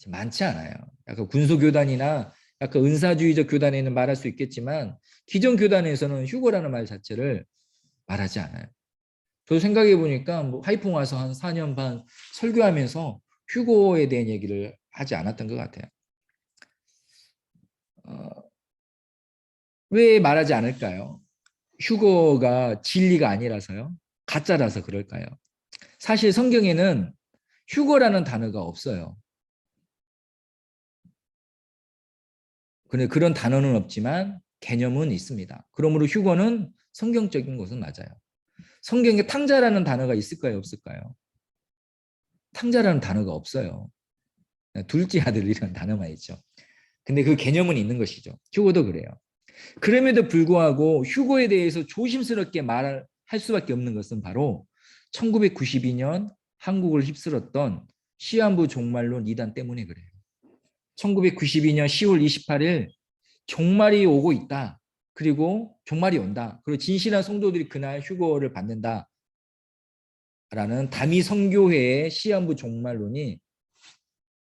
많지 않아요. 약간 군소교단이나 약간 은사주의적 교단에는 말할 수 있겠지만 기존 교단에서는 휴거라는 말 자체를 말하지 않아요. 저도 생각해 보니까 하이퐁 와서 한 4년 반 설교하면서 휴거에 대한 얘기를 하지 않았던 것 같아요. 왜 말하지 않을까요? 휴거가 진리가 아니라서요? 가짜라서 그럴까요? 사실 성경에는 휴거라는 단어가 없어요. 근데 그런 단어는 없지만 개념은 있습니다. 그러므로 휴거는 성경적인 것은 맞아요. 성경에 탕자라는 단어가 있을까요? 없을까요? 탕자라는 단어가 없어요. 둘째 아들이라는 단어만 있죠. 근데 그 개념은 있는 것이죠. 휴거도 그래요. 그럼에도 불구하고 휴거에 대해서 조심스럽게 말할 수밖에 없는 것은 바로 1992년 한국을 휩쓸었던 시한부 종말론 이단 때문에 그래요. 1992년 10월 28일 종말이 오고 있다. 그리고 종말이 온다. 그리고 진실한 성도들이 그날 휴거를 받는다. 라는 다미 선교회의 시한부 종말론이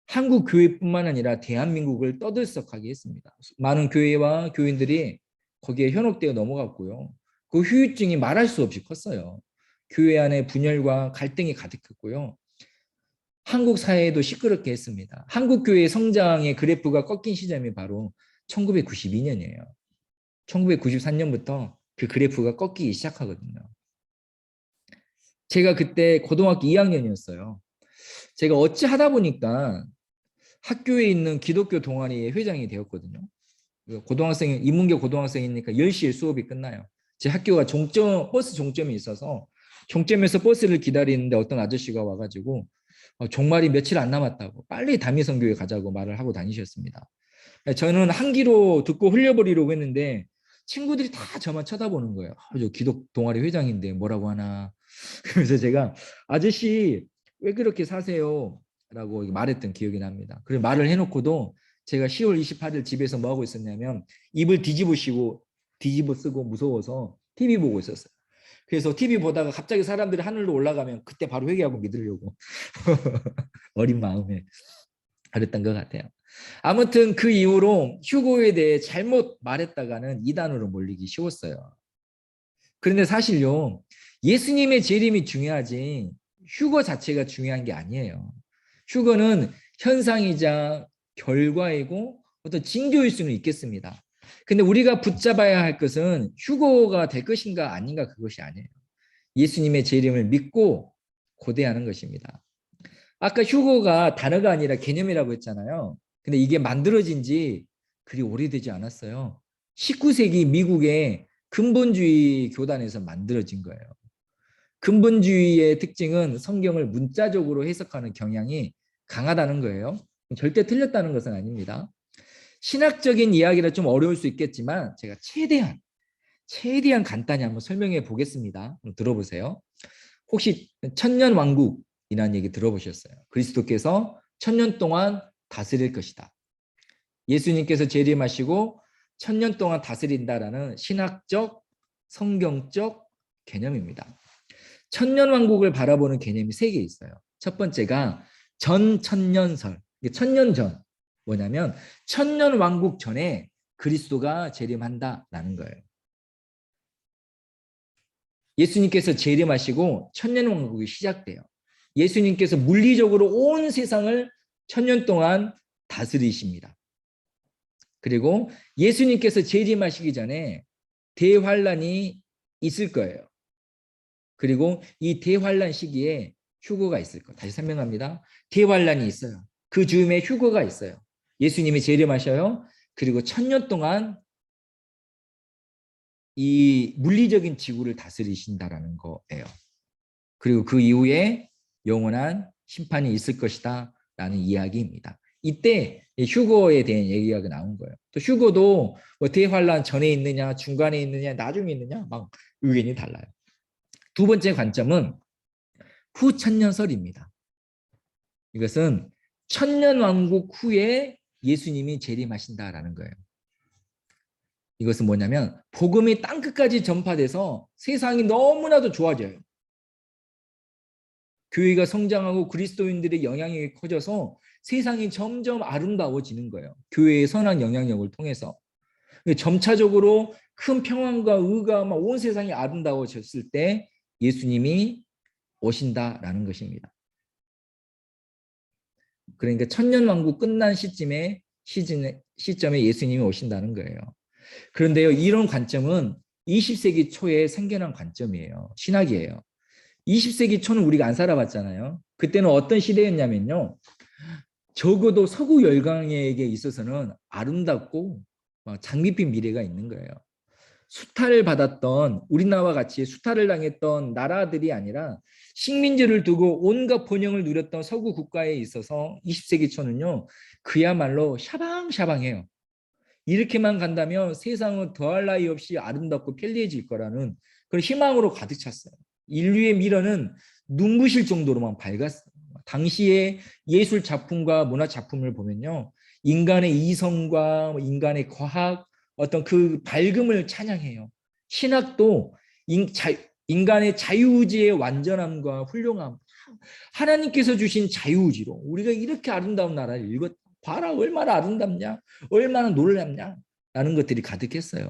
한국 교회뿐만 아니라 대한민국을 떠들썩하게 했습니다. 많은 교회와 교인들이 거기에 현혹되어 넘어갔고요. 그 후유증이 말할 수 없이 컸어요. 교회 안에 분열과 갈등이 가득했고요. 한국 사회도 시끄럽게 했습니다. 한국 교회 성장의 그래프가 꺾인 시점이 바로 1992년이에요. 1993년부터 그 그래프가 꺾이기 시작하거든요. 제가 그때 고등학교 2학년이었어요. 제가 어찌 하다 보니까 학교에 있는 기독교 동아리의 회장이 되었거든요. 인문계 고등학생이니까 10시에 수업이 끝나요. 제 학교가 버스 종점이 있어서 종점에서 버스를 기다리는데 어떤 아저씨가 와가지고 종말이 며칠 안 남았다고 빨리 다미성교회 가자고 말을 하고 다니셨습니다. 저는 한 귀로 듣고 흘려버리려고 했는데 친구들이 다 저만 쳐다보는 거예요. 저 기독 동아리 회장인데 뭐라고 하나. 그래서 제가 아저씨 왜 그렇게 사세요? 라고 말했던 기억이 납니다. 그리고 말을 해놓고도 제가 10월 28일 집에서 뭐 하고 있었냐면 입을 뒤집어 쓰고 무서워서 TV 보고 있었어요. 그래서 TV 보다가 갑자기 사람들이 하늘로 올라가면 그때 바로 회개하고 믿으려고 어린 마음에 그랬던 것 같아요. 아무튼 그 이후로 휴거에 대해 잘못 말했다가는 이단으로 몰리기 쉬웠어요. 그런데 사실요, 예수님의 재림이 중요하지 휴거 자체가 중요한 게 아니에요. 휴거는 현상이자 결과이고 어떤 징조일 수는 있겠습니다. 근데 우리가 붙잡아야 할 것은 휴거가 될 것인가 아닌가 그것이 아니에요. 예수님의 재림을 믿고 고대하는 것입니다. 아까 휴거가 단어가 아니라 개념이라고 했잖아요. 근데 이게 만들어진 지 그리 오래되지 않았어요. 19세기 미국의 근본주의 교단에서 만들어진 거예요. 근본주의의 특징은 성경을 문자적으로 해석하는 경향이 강하다는 거예요. 절대 틀렸다는 것은 아닙니다. 신학적인 이야기라 좀 어려울 수 있겠지만 제가 최대한 간단히 한번 설명해 보겠습니다. 들어보세요. 혹시 천년왕국이라는 얘기 들어보셨어요? 그리스도께서 천년 동안 다스릴 것이다. 예수님께서 재림하시고 천년 동안 다스린다라는 신학적, 성경적 개념입니다. 천년왕국을 바라보는 개념이 3개 있어요. 첫 번째가 전천년설, 천년 전, 뭐냐면 천년왕국 전에 그리스도가 재림한다라는 거예요. 예수님께서 재림하시고 천년왕국이 시작돼요. 예수님께서 물리적으로 온 세상을 천년 동안 다스리십니다. 그리고 예수님께서 재림하시기 전에 대환란이 있을 거예요. 그리고 이 대환란 시기에 휴거가 있을 거예요. 다시 설명합니다. 대환란이 있어요. 그 즈음에 휴거가 있어요. 예수님이 재림하셔요. 그리고 천년 동안 이 물리적인 지구를 다스리신다라는 거예요. 그리고 그 이후에 영원한 심판이 있을 것이다 라는 이야기입니다. 이때 휴거에 대한 얘기가 나온 거예요. 또 휴거도 뭐 대환란 전에 있느냐, 중간에 있느냐, 나중에 있느냐 막 의견이 달라요. 두 번째 관점은 후천년설입니다. 이것은 천년왕국 후에 예수님이 재림하신다라는 거예요. 이것은 뭐냐면 복음이 땅끝까지 전파돼서 세상이 너무나도 좋아져요. 교회가 성장하고 그리스도인들의 영향력이 커져서 세상이 점점 아름다워지는 거예요. 교회의 선한 영향력을 통해서. 점차적으로 큰 평안과 의가 온 세상이 아름다워졌을 때 예수님이 오신다라는 것입니다. 그러니까 천년왕국 끝난 시점에 예수님이 오신다는 거예요. 그런데요, 이런 관점은 20세기 초에 생겨난 관점이에요. 신학이에요. 20세기 초는 우리가 안 살아봤잖아요. 그때는 어떤 시대였냐면요. 적어도 서구 열강에게 있어서는 아름답고 장밋빛 미래가 있는 거예요. 수탈을 받았던 우리나라와 같이 수탈을 당했던 나라들이 아니라 식민지를 두고 온갖 번영을 누렸던 서구 국가에 있어서 20세기 초는요. 그야말로 샤방샤방해요. 이렇게만 간다면 세상은 더할 나위 없이 아름답고 편리해질 거라는 그런 희망으로 가득 찼어요. 인류의 미래는 눈부실 정도로만 밝았어요. 당시의 예술 작품과 문화 작품을 보면요. 인간의 이성과 인간의 과학, 어떤 그 밝음을 찬양해요. 신학도 인간의 자유의지의 완전함과 훌륭함, 하나님께서 주신 자유의지로 우리가 이렇게 아름다운 나라를 읽었다. 봐라 얼마나 아름답냐, 얼마나 놀랍냐 라는 것들이 가득했어요.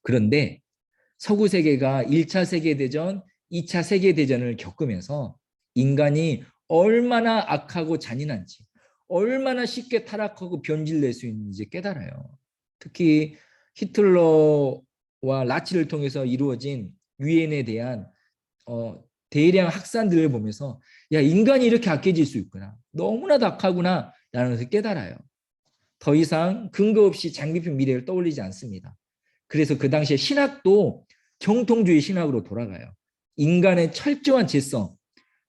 그런데 서구 세계가 1차 세계대전, 2차 세계대전을 겪으면서 인간이 얼마나 악하고 잔인한지, 얼마나 쉽게 타락하고 변질될 수 있는지 깨달아요. 특히 히틀러와 나치를 통해서 이루어진 유엔에 대한 대량 학살들을 보면서 야, 인간이 이렇게 악해질 수 있구나. 너무나도 악하구나 라는 것을 깨달아요. 더 이상 근거 없이 장기표 미래를 떠올리지 않습니다. 그래서 그 당시에 신학도 정통주의 신학으로 돌아가요. 인간의 철저한 죄성,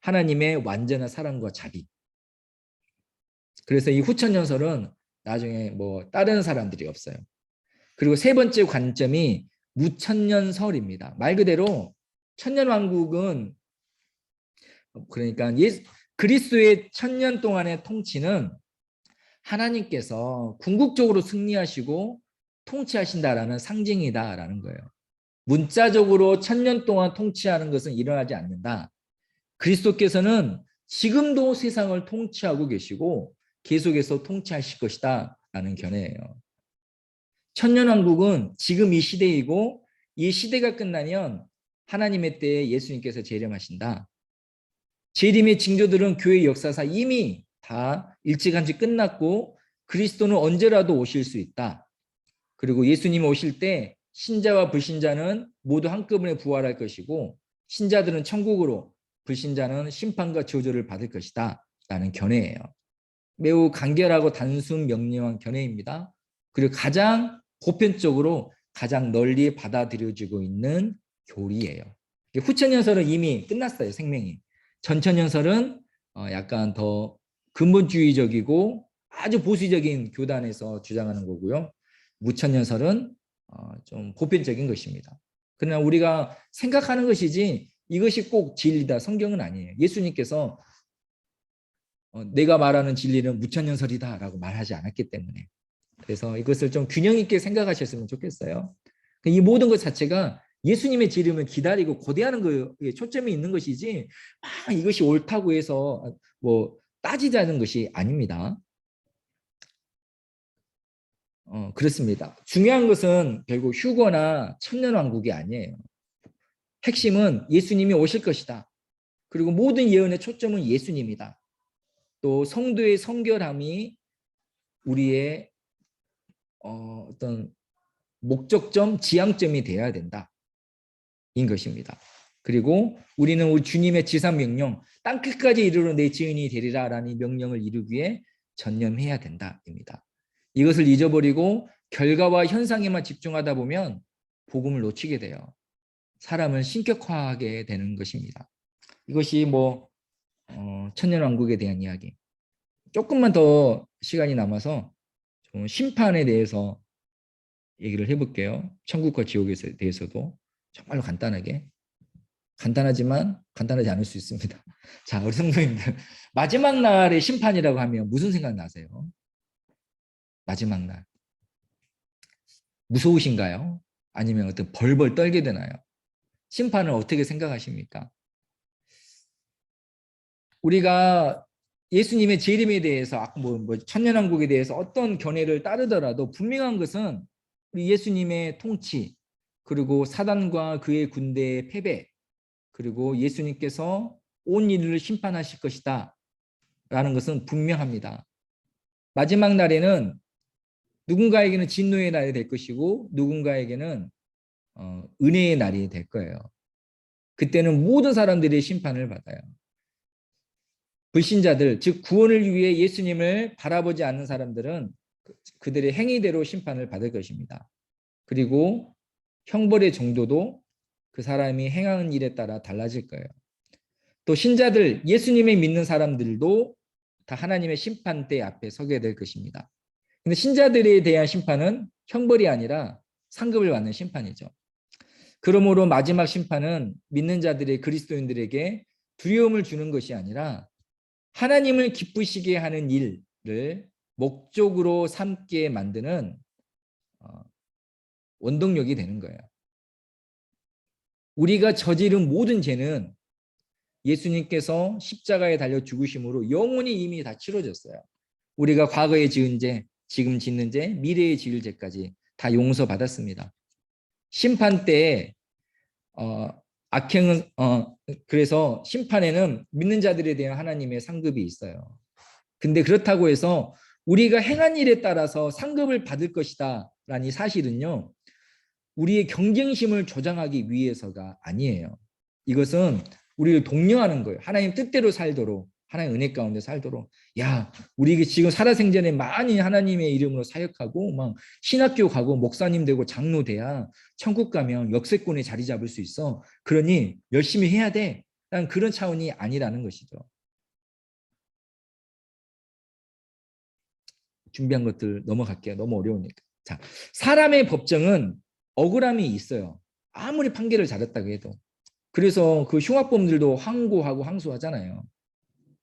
하나님의 완전한 사랑과 자비. 그래서 이 후천연설은 나중에 뭐 다른 사람들이 없어요. 그리고 세 번째 관점이 무천년설입니다. 말 그대로 천년왕국은 그러니까 그리스도의 천년 동안의 통치는 하나님께서 궁극적으로 승리하시고 통치하신다라는 상징이다라는 거예요. 문자적으로 천년 동안 통치하는 것은 일어나지 않는다. 그리스도께서는 지금도 세상을 통치하고 계시고 계속해서 통치하실 것이다 라는 견해예요. 천년왕국은 지금 이 시대이고 이 시대가 끝나면 하나님의 때에 예수님께서 재림하신다. 재림의 징조들은 교회 역사상 이미 다 일찌감치 끝났고 그리스도는 언제라도 오실 수 있다. 그리고 예수님이 오실 때 신자와 불신자는 모두 한꺼번에 부활할 것이고 신자들은 천국으로, 불신자는 심판과 저주를 받을 것이다 라는 견해예요. 매우 간결하고 단순 명료한 견해입니다. 그리고 가장 보편적으로 가장 널리 받아들여지고 있는 교리예요. 후천연설은 이미 끝났어요. 생명이. 전천연설은 약간 더 근본주의적이고 아주 보수적인 교단에서 주장하는 거고요. 무천연설은 좀 보편적인 것입니다. 그러나 우리가 생각하는 것이지 이것이 꼭 진리다, 성경은 아니에요. 예수님께서 내가 말하는 진리는 무천연설이다 라고 말하지 않았기 때문에. 그래서 이것을 좀 균형 있게 생각하셨으면 좋겠어요. 이 모든 것 자체가 예수님의 재림을 기다리고 고대하는 거에 초점이 있는 것이지 이것이 옳다고 해서 뭐 따지자는 것이 아닙니다. 그렇습니다. 중요한 것은 결국 휴거나 천년왕국이 아니에요. 핵심은 예수님이 오실 것이다. 그리고 모든 예언의 초점은 예수님이다. 또 성도의 성결함이 우리의 어떤 목적점, 지향점이 되어야 된다. 인 것입니다. 그리고 우리는 우리 주님의 지상 명령, 땅끝까지 이르러 내 증인이 되리라 라는 명령을 이루기 위해 전념해야 된다입니다. 이것을 잊어버리고 결과와 현상에만 집중하다 보면 복음을 놓치게 돼요. 사람은 신격화하게 되는 것입니다. 이것이 뭐 천년왕국에 대한 이야기. 조금만 더 시간이 남아서 좀 심판에 대해서 얘기를 해볼게요. 천국과 지옥에 대해서도 정말로 간단하게. 간단하지만 간단하지 않을 수 있습니다. 자, 우리 성도님들, 마지막 날의 심판이라고 하면 무슨 생각 나세요? 마지막 날. 무서우신가요? 아니면 어떤 벌벌 떨게 되나요? 심판을 어떻게 생각하십니까? 우리가 예수님의 재림에 대해서 아까 뭐 천년왕국에 대해서 어떤 견해를 따르더라도 분명한 것은 우리 예수님의 통치, 그리고 사단과 그의 군대의 패배, 그리고 예수님께서 온 인류를 심판하실 것이다 라는 것은 분명합니다. 마지막 날에는 누군가에게는 진노의 날이 될 것이고 누군가에게는 은혜의 날이 될 거예요. 그때는 모든 사람들이 심판을 받아요. 불신자들, 즉 구원을 위해 예수님을 바라보지 않는 사람들은 그들의 행위대로 심판을 받을 것입니다. 그리고 형벌의 정도도 그 사람이 행하는 일에 따라 달라질 거예요. 또 신자들, 예수님을 믿는 사람들도 다 하나님의 심판대 앞에 서게 될 것입니다. 근데 신자들에 대한 심판은 형벌이 아니라 상급을 받는 심판이죠. 그러므로 마지막 심판은 믿는 자들의 그리스도인들에게 두려움을 주는 것이 아니라 하나님을 기쁘시게 하는 일을 목적으로 삼게 만드는 원동력이 되는 거예요. 우리가 저지른 모든 죄는 예수님께서 십자가에 달려 죽으심으로 영원히 이미 다 치러졌어요. 우리가 과거에 지은 죄, 지금 짓는 죄, 미래에 지을 죄까지 다 용서받았습니다. 심판 때에 악행은 그래서 심판에는 믿는 자들에 대한 하나님의 상급이 있어요. 근데 그렇다고 해서 우리가 행한 일에 따라서 상급을 받을 것이다 라니 사실은요, 우리의 경쟁심을 조장하기 위해서가 아니에요. 이것은 우리를 독려하는 거예요. 하나님 뜻대로 살도록, 하나님 은혜 가운데 살도록. 야, 우리 지금 살아생전에 많이 하나님의 이름으로 사역하고 막 신학교 가고 목사님 되고 장로 돼야 천국 가면 역세권에 자리 잡을 수 있어. 그러니 열심히 해야 돼. 난 그런 차원이 아니라는 것이죠. 준비한 것들 넘어갈게요. 너무 어려우니까. 자, 사람의 법정은 억울함이 있어요. 아무리 판결을 잘했다고 해도. 그래서 그 흉악범들도 항고하고 항소하잖아요.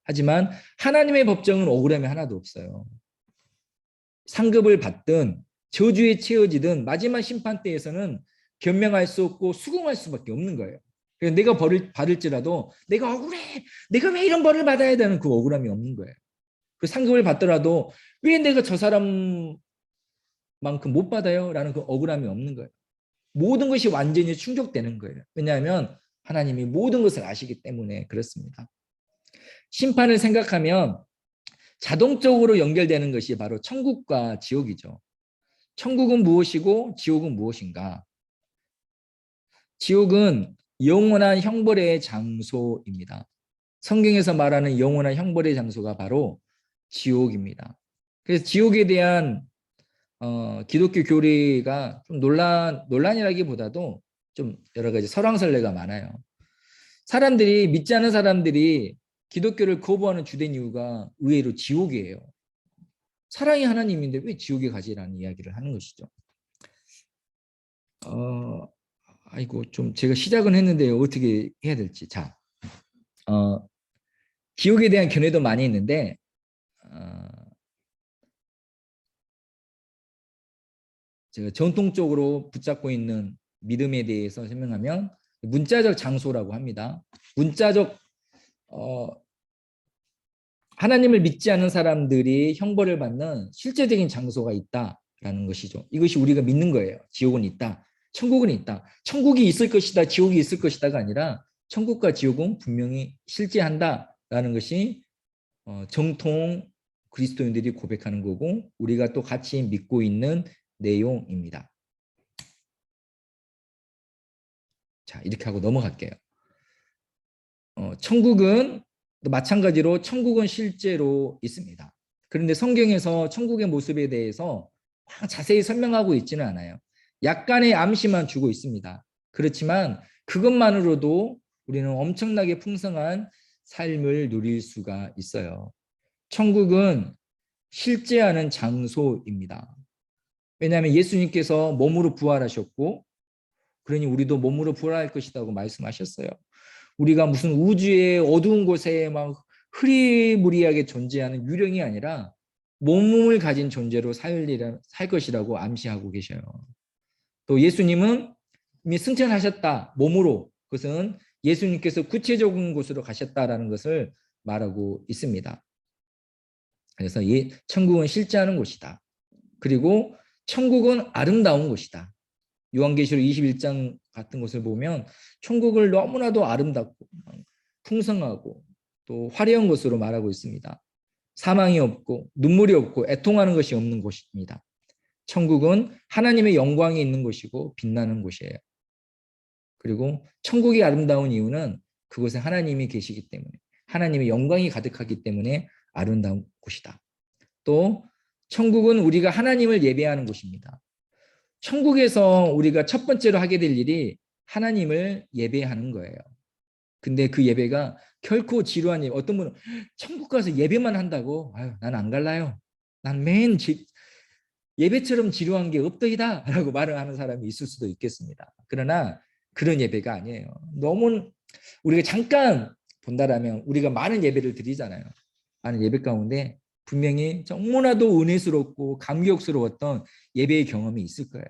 하지만 하나님의 법정은 억울함이 하나도 없어요. 상급을 받든 저주에 채워지든 마지막 심판 때에서는 변명할 수 없고 수긍할 수밖에 없는 거예요. 그래서 내가 벌을 받을지라도 내가 억울해. 내가 왜 이런 벌을 받아야 되는 그 억울함이 없는 거예요. 그 상급을 받더라도 왜 내가 저 사람만큼 못 받아요? 라는 그 억울함이 없는 거예요. 모든 것이 완전히 충족되는 거예요. 왜냐하면 하나님이 모든 것을 아시기 때문에 그렇습니다. 심판을 생각하면 자동적으로 연결되는 것이 바로 천국과 지옥이죠. 천국은 무엇이고 지옥은 무엇인가? 지옥은 영원한 형벌의 장소입니다. 성경에서 말하는 영원한 형벌의 장소가 바로 지옥입니다. 그래서 지옥에 대한 기독교 교리가 좀 논란이라기보다도 좀 여러 가지 설왕설래가 많아요. 사람들이 믿지 않는 사람들이 기독교를 거부하는 주된 이유가 의외로 지옥이에요. 사랑이 하나님인데 왜 지옥에 가지라는 이야기를 하는 것이죠. 아이고 좀 제가 시작은 했는데 어떻게 해야 될지. 자, 지옥에 대한 견해도 많이 있는데 제가 전통적으로 붙잡고 있는 믿음에 대해서 설명하면 문자적 장소라고 합니다. 문자적 하나님을 믿지 않는 사람들이 형벌을 받는 실제적인 장소가 있다라는 것이죠. 이것이 우리가 믿는 거예요. 지옥은 있다. 천국은 있다. 천국이 있을 것이다. 지옥이 있을 것이다가 아니라 천국과 지옥은 분명히 실제한다라는 것이 정통 그리스도인들이 고백하는 거고 우리가 또 같이 믿고 있는 내용입니다. 자, 이렇게 하고 넘어갈게요. 천국은 마찬가지로 천국은 실제로 있습니다. 그런데 성경에서 천국의 모습에 대해서 자세히 설명하고 있지는 않아요. 약간의 암시만 주고 있습니다. 그렇지만 그것만으로도 우리는 엄청나게 풍성한 삶을 누릴 수가 있어요. 천국은 실제하는 장소입니다. 왜냐하면 예수님께서 몸으로 부활하셨고 그러니 우리도 몸으로 부활할 것이라고 말씀하셨어요. 우리가 무슨 우주의 어두운 곳에 막 흐리무리하게 존재하는 유령이 아니라 몸을 가진 존재로 살 것이라고 암시하고 계셔요. 또 예수님은 이미 승천하셨다. 몸으로. 그것은 예수님께서 구체적인 곳으로 가셨다라는 것을 말하고 있습니다. 그래서 천국은 실제하는 곳이다. 그리고 천국은 아름다운 곳이다. 요한계시록 21장 같은 것을 보면 천국을 너무나도 아름답고 풍성하고 또 화려한 것으로 말하고 있습니다. 사망이 없고 눈물이 없고 애통하는 것이 없는 곳입니다. 천국은 하나님의 영광이 있는 곳이고 빛나는 곳이에요. 그리고 천국이 아름다운 이유는 그곳에 하나님이 계시기 때문에 하나님의 영광이 가득하기 때문에 아름다운 곳이다. 또 천국은 우리가 하나님을 예배하는 곳입니다. 천국에서 우리가 첫 번째로 하게 될 일이 하나님을 예배하는 거예요. 근데 그 예배가 결코 지루한 예배. 어떤 분은 천국 가서 예배만 한다고 아유, 난 안 갈라요. 난 예배처럼 지루한 게 없더이다 라고 말을 하는 사람이 있을 수도 있겠습니다. 그러나 그런 예배가 아니에요. 너무 우리가 잠깐 본다라면 우리가 많은 예배를 드리잖아요. 많은 예배 가운데 분명히 너무나도 은혜스럽고 감격스러웠던 예배의 경험이 있을 거예요.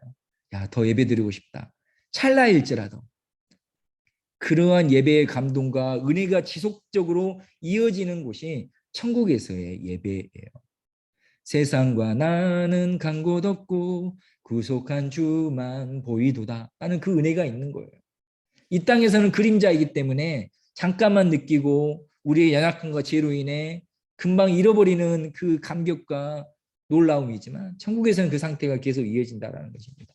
야, 더 예배 드리고 싶다. 찰나일지라도. 그러한 예배의 감동과 은혜가 지속적으로 이어지는 곳이 천국에서의 예배예요. 세상과 나는 간 곳 없고 구속한 주만 보이도다 하는 그 은혜가 있는 거예요. 이 땅에서는 그림자이기 때문에 잠깐만 느끼고 우리의 연약함과 죄로 인해 금방 잃어버리는 그 감격과 놀라움이지만 천국에서는 그 상태가 계속 이어진다는 것입니다.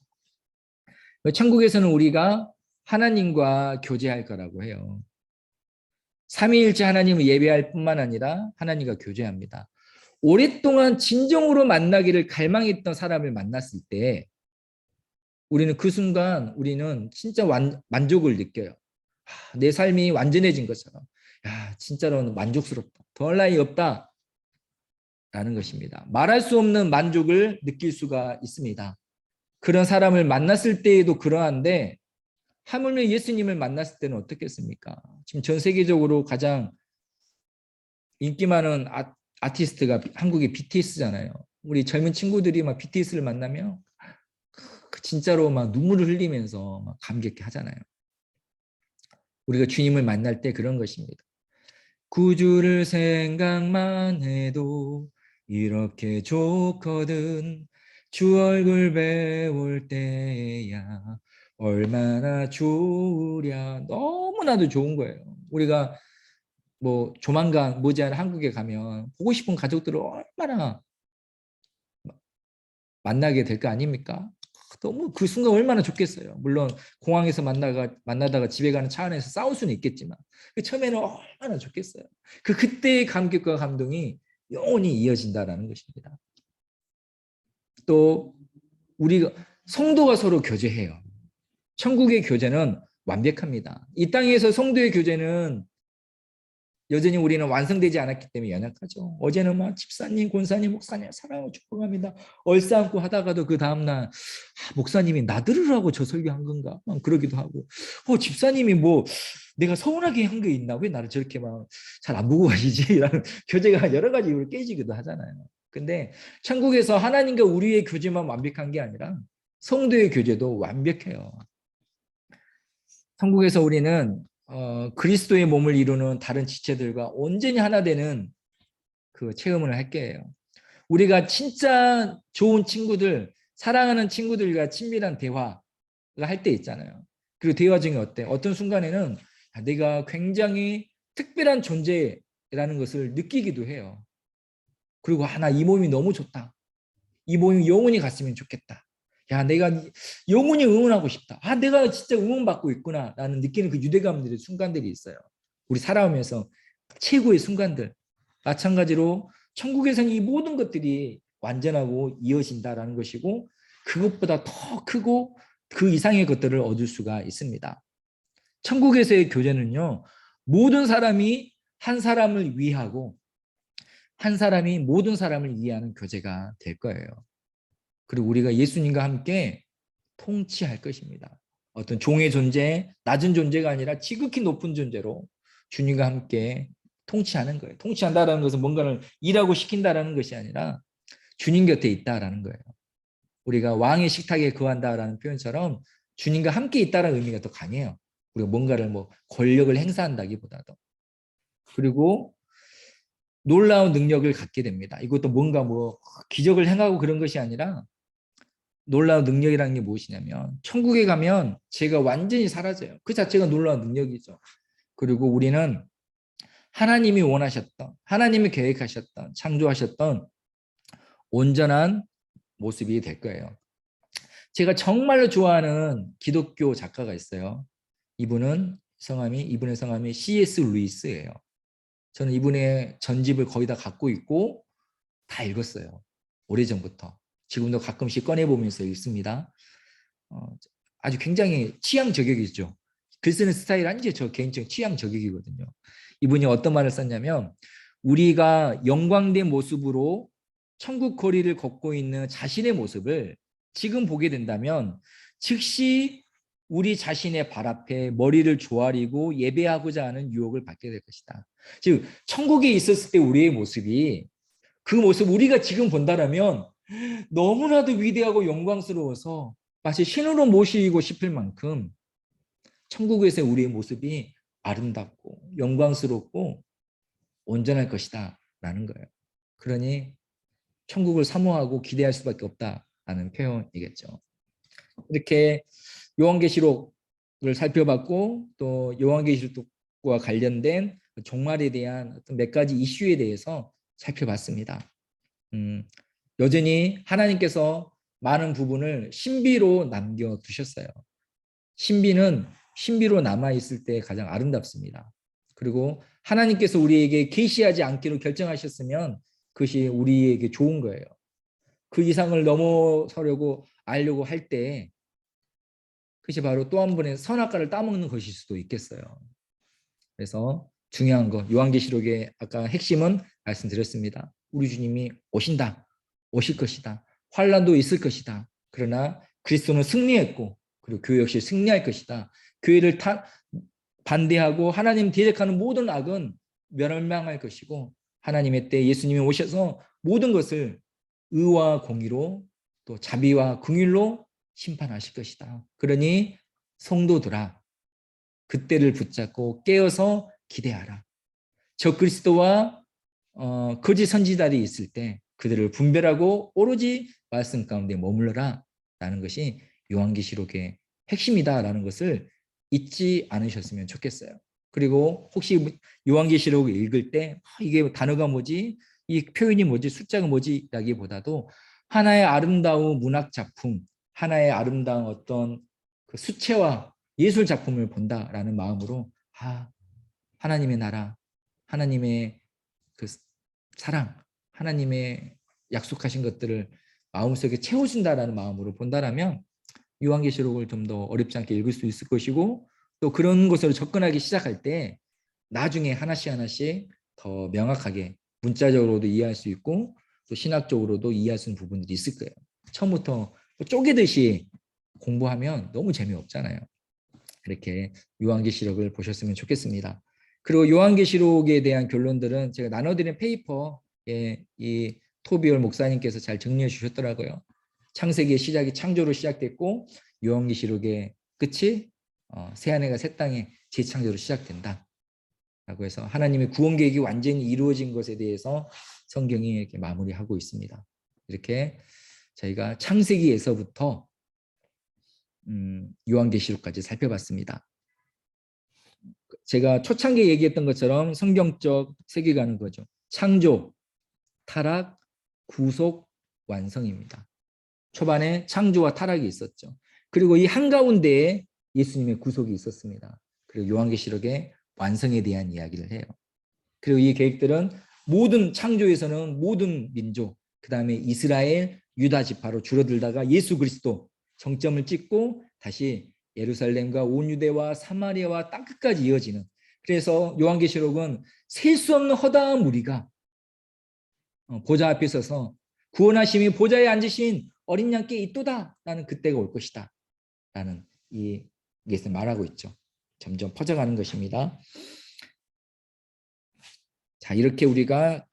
천국에서는 우리가 하나님과 교제할 거라고 해요. 삼위일체 하나님을 예배할 뿐만 아니라 하나님과 교제합니다. 오랫동안 진정으로 만나기를 갈망했던 사람을 만났을 때 우리는 그 순간 우리는 진짜 만족을 느껴요. 내 삶이 완전해진 것처럼. 야, 진짜로 만족스럽다. 더할 나위 없다. 라는 것입니다. 말할 수 없는 만족을 느낄 수가 있습니다. 그런 사람을 만났을 때에도 그러한데 하물며 예수님을 만났을 때는 어떻겠습니까? 지금 전 세계적으로 가장 인기 많은 아티스트가 한국의 BTS잖아요. 우리 젊은 친구들이 막 BTS를 만나면 진짜로 막 눈물을 흘리면서 막 감격해 하잖아요. 우리가 주님을 만날 때 그런 것입니다. 구주를 생각만 해도 이렇게 좋거든. 주 얼굴 배울 때야 얼마나 좋으랴. 너무나도 좋은 거예요. 우리가 뭐 조만간 머지않아 한국에 가면 보고 싶은 가족들을 얼마나 만나게 될 거 아닙니까? 너무 그 순간 얼마나 좋겠어요. 물론 공항에서 만나다가 집에 가는 차 안에서 싸울 수는 있겠지만 그 처음에는 얼마나 좋겠어요. 그때의 감격과 감동이 영원히 이어진다라는 것입니다. 또 우리가 성도가 서로 교제해요. 천국의 교제는 완벽합니다. 이 땅에서 성도의 교제는 여전히 우리는 완성되지 않았기 때문에 연약하죠. 어제는 막 집사님, 권사님, 목사님 사랑하고 축복합니다. 얼싸안고 하다가도 그 다음날 목사님이 나 들으라고 저 설교한 건가? 막 그러기도 하고 집사님이 뭐 내가 서운하게 한 게 있나? 왜 나를 저렇게 막 잘 안 보고 가시지? 라는 교제가 여러 가지 이유로 깨지기도 하잖아요. 근데 천국에서 하나님과 우리의 교제만 완벽한 게 아니라 성도의 교제도 완벽해요. 천국에서 우리는 그리스도의 몸을 이루는 다른 지체들과 온전히 하나 되는 그 체험을 할 거예요. 우리가 진짜 좋은 친구들, 사랑하는 친구들과 친밀한 대화가 할 때 있잖아요. 그리고 대화 중에 어때? 어떤 순간에는 내가 굉장히 특별한 존재라는 것을 느끼기도 해요. 그리고 나 이 몸이 너무 좋다. 이 몸이 영원히 갔으면 좋겠다. 야, 내가 영원히 응원하고 싶다. 내가 진짜 응원받고 있구나. 라는 느끼는 그 유대감들의 순간들이 있어요. 우리 살아오면서 최고의 순간들. 마찬가지로 천국에서는 이 모든 것들이 완전하고 이어진다라는 것이고 그것보다 더 크고 그 이상의 것들을 얻을 수가 있습니다. 천국에서의 교제는요. 모든 사람이 한 사람을 위하고 한 사람이 모든 사람을 이해하는 교제가 될 거예요. 그리고 우리가 예수님과 함께 통치할 것입니다. 어떤 종의 존재, 낮은 존재가 아니라 지극히 높은 존재로 주님과 함께 통치하는 거예요. 통치한다는 것은 뭔가를 일하고 시킨다는 것이 아니라 주님 곁에 있다라는 거예요. 우리가 왕의 식탁에 거한다라는 표현처럼 주님과 함께 있다라는 의미가 더 강해요. 우리가 뭔가를 뭐 권력을 행사한다기보다도. 그리고 놀라운 능력을 갖게 됩니다. 이것도 뭔가 뭐 기적을 행하고 그런 것이 아니라 놀라운 능력이라는 게 무엇이냐면 천국에 가면 죄가 완전히 사라져요. 그 자체가 놀라운 능력이죠. 그리고 우리는 하나님이 원하셨던, 하나님이 계획하셨던, 창조하셨던 온전한 모습이 될 거예요. 제가 정말로 좋아하는 기독교 작가가 있어요. 이분의 성함이 C.S. 루이스예요. 저는 이분의 전집을 거의 다 갖고 있고 다 읽었어요. 오래전부터. 지금도 가끔씩 꺼내보면서 읽습니다. 아주 굉장히 취향 저격이죠. 글 쓰는 스타일 완전 저 개인적 취향 저격이거든요. 이분이 어떤 말을 썼냐면 우리가 영광된 모습으로 천국 거리를 걷고 있는 자신의 모습을 지금 보게 된다면 즉시 우리 자신의 발 앞에 머리를 조아리고 예배하고자 하는 유혹을 받게 될 것이다. 즉 천국에 있었을 때 우리의 모습이 그 모습 우리가 지금 본다라면 너무나도 위대하고 영광스러워서 마치 신으로 모시고 싶을 만큼 천국에서 우리의 모습이 아름답고 영광스럽고 온전할 것이다 라는 거예요. 그러니 천국을 사모하고 기대할 수밖에 없다라는 표현이겠죠. 이렇게 요한계시록 살펴봤고 또 요한계시록과 관련된 종말에 대한 어떤 몇 가지 이슈에 대해서 살펴봤습니다. 여전히 하나님께서 많은 부분을 신비로 남겨두셨어요. 신비는 신비로 남아있을 때 가장 아름답습니다. 그리고 하나님께서 우리에게 계시하지 않기로 결정하셨으면 그것이 우리에게 좋은 거예요. 그 이상을 넘어서려고 알려고 할 때 그것이 바로 또 한 번의 선악과를 따먹는 것일 수도 있겠어요. 그래서 중요한 거 요한계시록의 아까 핵심은 말씀드렸습니다. 우리 주님이 오신다. 오실 것이다. 환란도 있을 것이다. 그러나 그리스도는 승리했고 그리고 교회 역시 승리할 것이다. 교회를 반대하고 하나님 대적하는 모든 악은 멸망할 것이고 하나님의 때 예수님이 오셔서 모든 것을 의와 공의로 또 자비와 긍휼로 심판하실 것이다. 그러니 성도들아 그때를 붙잡고 깨어서 기대하라. 적그리스도와 거짓 선지자들이 있을 때 그들을 분별하고 오로지 말씀 가운데 머물러라 라는 것이 요한계시록의 핵심이다라는 것을 잊지 않으셨으면 좋겠어요. 그리고 혹시 요한계시록을 읽을 때 이게 단어가 뭐지? 이 표현이 뭐지? 숫자가 뭐지? 라기보다도 하나의 아름다운 문학 작품, 하나의 아름다운 어떤 그 수채화 예술 작품을 본다라는 마음으로 하나님의 나라, 하나님의 그 사랑, 하나님의 약속하신 것들을 마음속에 채우신다라는 마음으로 본다라면 요한계시록을 좀 더 어렵지 않게 읽을 수 있을 것이고 또 그런 것으로 접근하기 시작할 때 나중에 하나씩 하나씩 더 명확하게 문자적으로도 이해할 수 있고 또 신학적으로도 이해할 수 있는 부분들이 있을 거예요. 처음부터 쪼개듯이 공부하면 너무 재미없잖아요. 이렇게 요한계시록을 보셨으면 좋겠습니다. 그리고 요한계시록에 대한 결론들은 제가 나눠드린 페이퍼에 이 토비올 목사님께서 잘 정리해 주셨더라고요. 창세기의 시작이 창조로 시작됐고 요한계시록의 끝이 새하늘과 새 땅의 재창조로 시작된다. 라고 해서 하나님의 구원 계획이 완전히 이루어진 것에 대해서 성경이 이렇게 마무리하고 있습니다. 이렇게 저희가 창세기에서부터 요한계시록까지 살펴봤습니다. 제가 초창기에 얘기했던 것처럼 성경적 세계관은 거죠. 창조, 타락, 구속, 완성입니다. 초반에 창조와 타락이 있었죠. 그리고 이 한가운데에 예수님의 구속이 있었습니다. 그리고 요한계시록의 완성에 대한 이야기를 해요. 그리고 이 계획들은 모든 창조에서는 모든 민족, 그 다음에 이스라엘, 유다 지파로 줄어들다가 예수 그리스도 정점을 찍고 다시 예루살렘과 온 유대와 사마리아와 땅끝까지 이어지는, 그래서 요한계시록은 셀 수 없는 허다한 무리가 보좌 앞에 서서 구원하심이 보좌에 앉으신 어린 양께 있도다 라는 그때가 올 것이다 라는 이것을 말하고 있죠. 점점 퍼져가는 것입니다. 자, 이렇게 우리가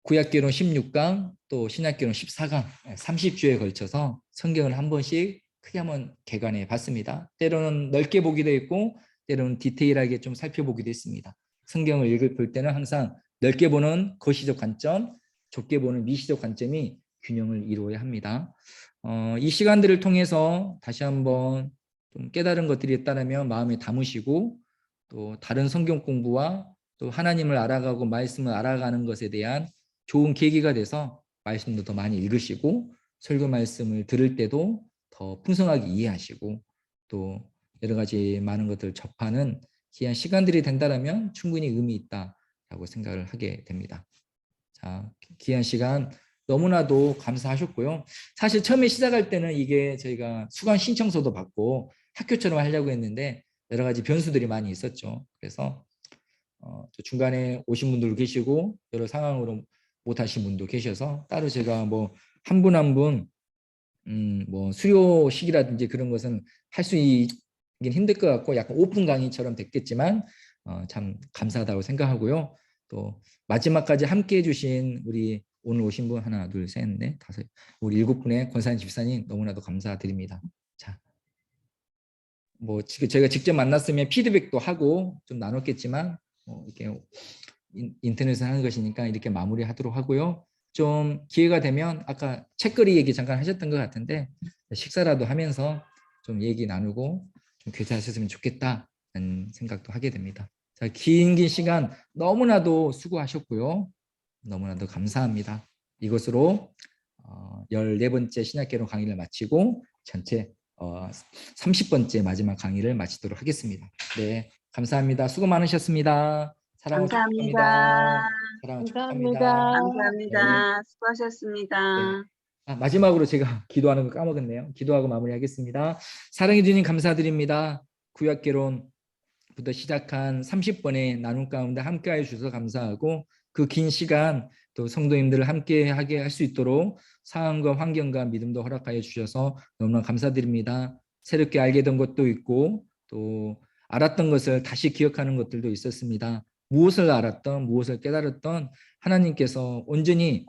구약계론 16강 또 신약계론 14강 30주에 걸쳐서 성경을 한 번씩 크게 한번 개관해 봤습니다. 때로는 넓게 보기도 했고 때로는 디테일하게 좀 살펴보기도 했습니다. 성경을 읽을 때는 항상 넓게 보는 거시적 관점, 좁게 보는 미시적 관점이 균형을 이루어야 합니다. 이 시간들을 통해서 다시 한번 좀 깨달은 것들이 있다면 마음에 담으시고 또 다른 성경 공부와 또 하나님을 알아가고 말씀을 알아가는 것에 대한 좋은 계기가 돼서 말씀도 더 많이 읽으시고 설교 말씀을 들을 때도 더 풍성하게 이해하시고 또 여러 가지 많은 것들을 접하는 귀한 시간들이 된다면 충분히 의미 있다라고 생각을 하게 됩니다. 자, 귀한 시간 너무나도 감사하셨고요. 사실 처음에 시작할 때는 이게 저희가 수강 신청서도 받고 학교처럼 하려고 했는데 여러 가지 변수들이 많이 있었죠. 그래서 중간에 오신 분들도 계시고 여러 상황으로 못 하신 분도 계셔서 따로 제가 뭐 한 분 한 분 뭐 수료식이라든지 그런 것은 할 수 있긴 힘들 것 같고 약간 오픈 강의처럼 됐겠지만 참 감사하다고 생각하고요. 또 마지막까지 함께 해주신 우리 오늘 오신 분 하나 둘 셋 넷 다섯 우리 7분의 권사님 집사님 너무나도 감사드립니다. 자, 뭐 지금 제가 직접 만났으면 피드백도 하고 좀 나눴겠지만 이렇게 인터넷에 하는 것이니까 이렇게 마무리하도록 하고요. 좀 기회가 되면 아까 책거리 얘기 잠깐 하셨던 것 같은데 식사라도 하면서 좀 얘기 나누고 좀 교제하셨으면 좋겠다는 생각도 하게 됩니다. 자, 긴 시간 너무나도 수고하셨고요. 너무나도 감사합니다. 이것으로 14번째 신약개론 강의를 마치고 전체 30번째 마지막 강의를 마치도록 하겠습니다. 네, 감사합니다. 수고 많으셨습니다. 사랑을 축복합니다. 감사합니다. 사랑을 축복합니다. 감사합니다. 네, 감사합니다. 수고하셨습니다. 네. 마지막으로 제가 기도하는 거 까먹었네요. 기도하고 마무리하겠습니다. 사랑해 주님 감사드립니다. 구약개론부터 시작한 30번의 나눔 가운데 함께해 주셔서 감사하고 그 긴 시간 또 성도님들을 함께하게 할 수 있도록 상황과 환경과 믿음도 허락하여 주셔서 너무나 감사드립니다. 새롭게 알게 된 것도 있고 또 알았던 것을 다시 기억하는 것들도 있었습니다. 무엇을 알았던 무엇을 깨달았던 하나님께서 온전히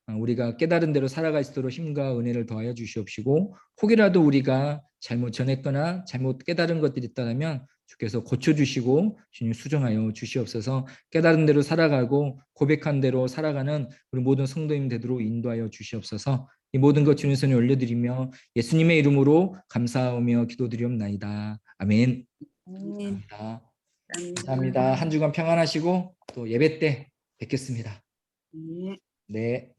우리가 깨달은 대로 살아갈 수 있도록 힘과 은혜를 더하여 주시옵시고 혹이라도 우리가 잘못 전했거나 잘못 깨달은 것들이 있다면 주께서 고쳐주시고 주님 수정하여 주시옵소서. 깨달은 대로 살아가고 고백한 대로 살아가는 우리 모든 성도님 되도록 인도하여 주시옵소서. 이 모든 것 주님 손에 올려드리며 예수님의 이름으로 감사하며 기도드리옵나이다. 아멘. 감사합니다. 감사합니다. 한 주간 평안하시고 또 예배 때 뵙겠습니다. 네. 네.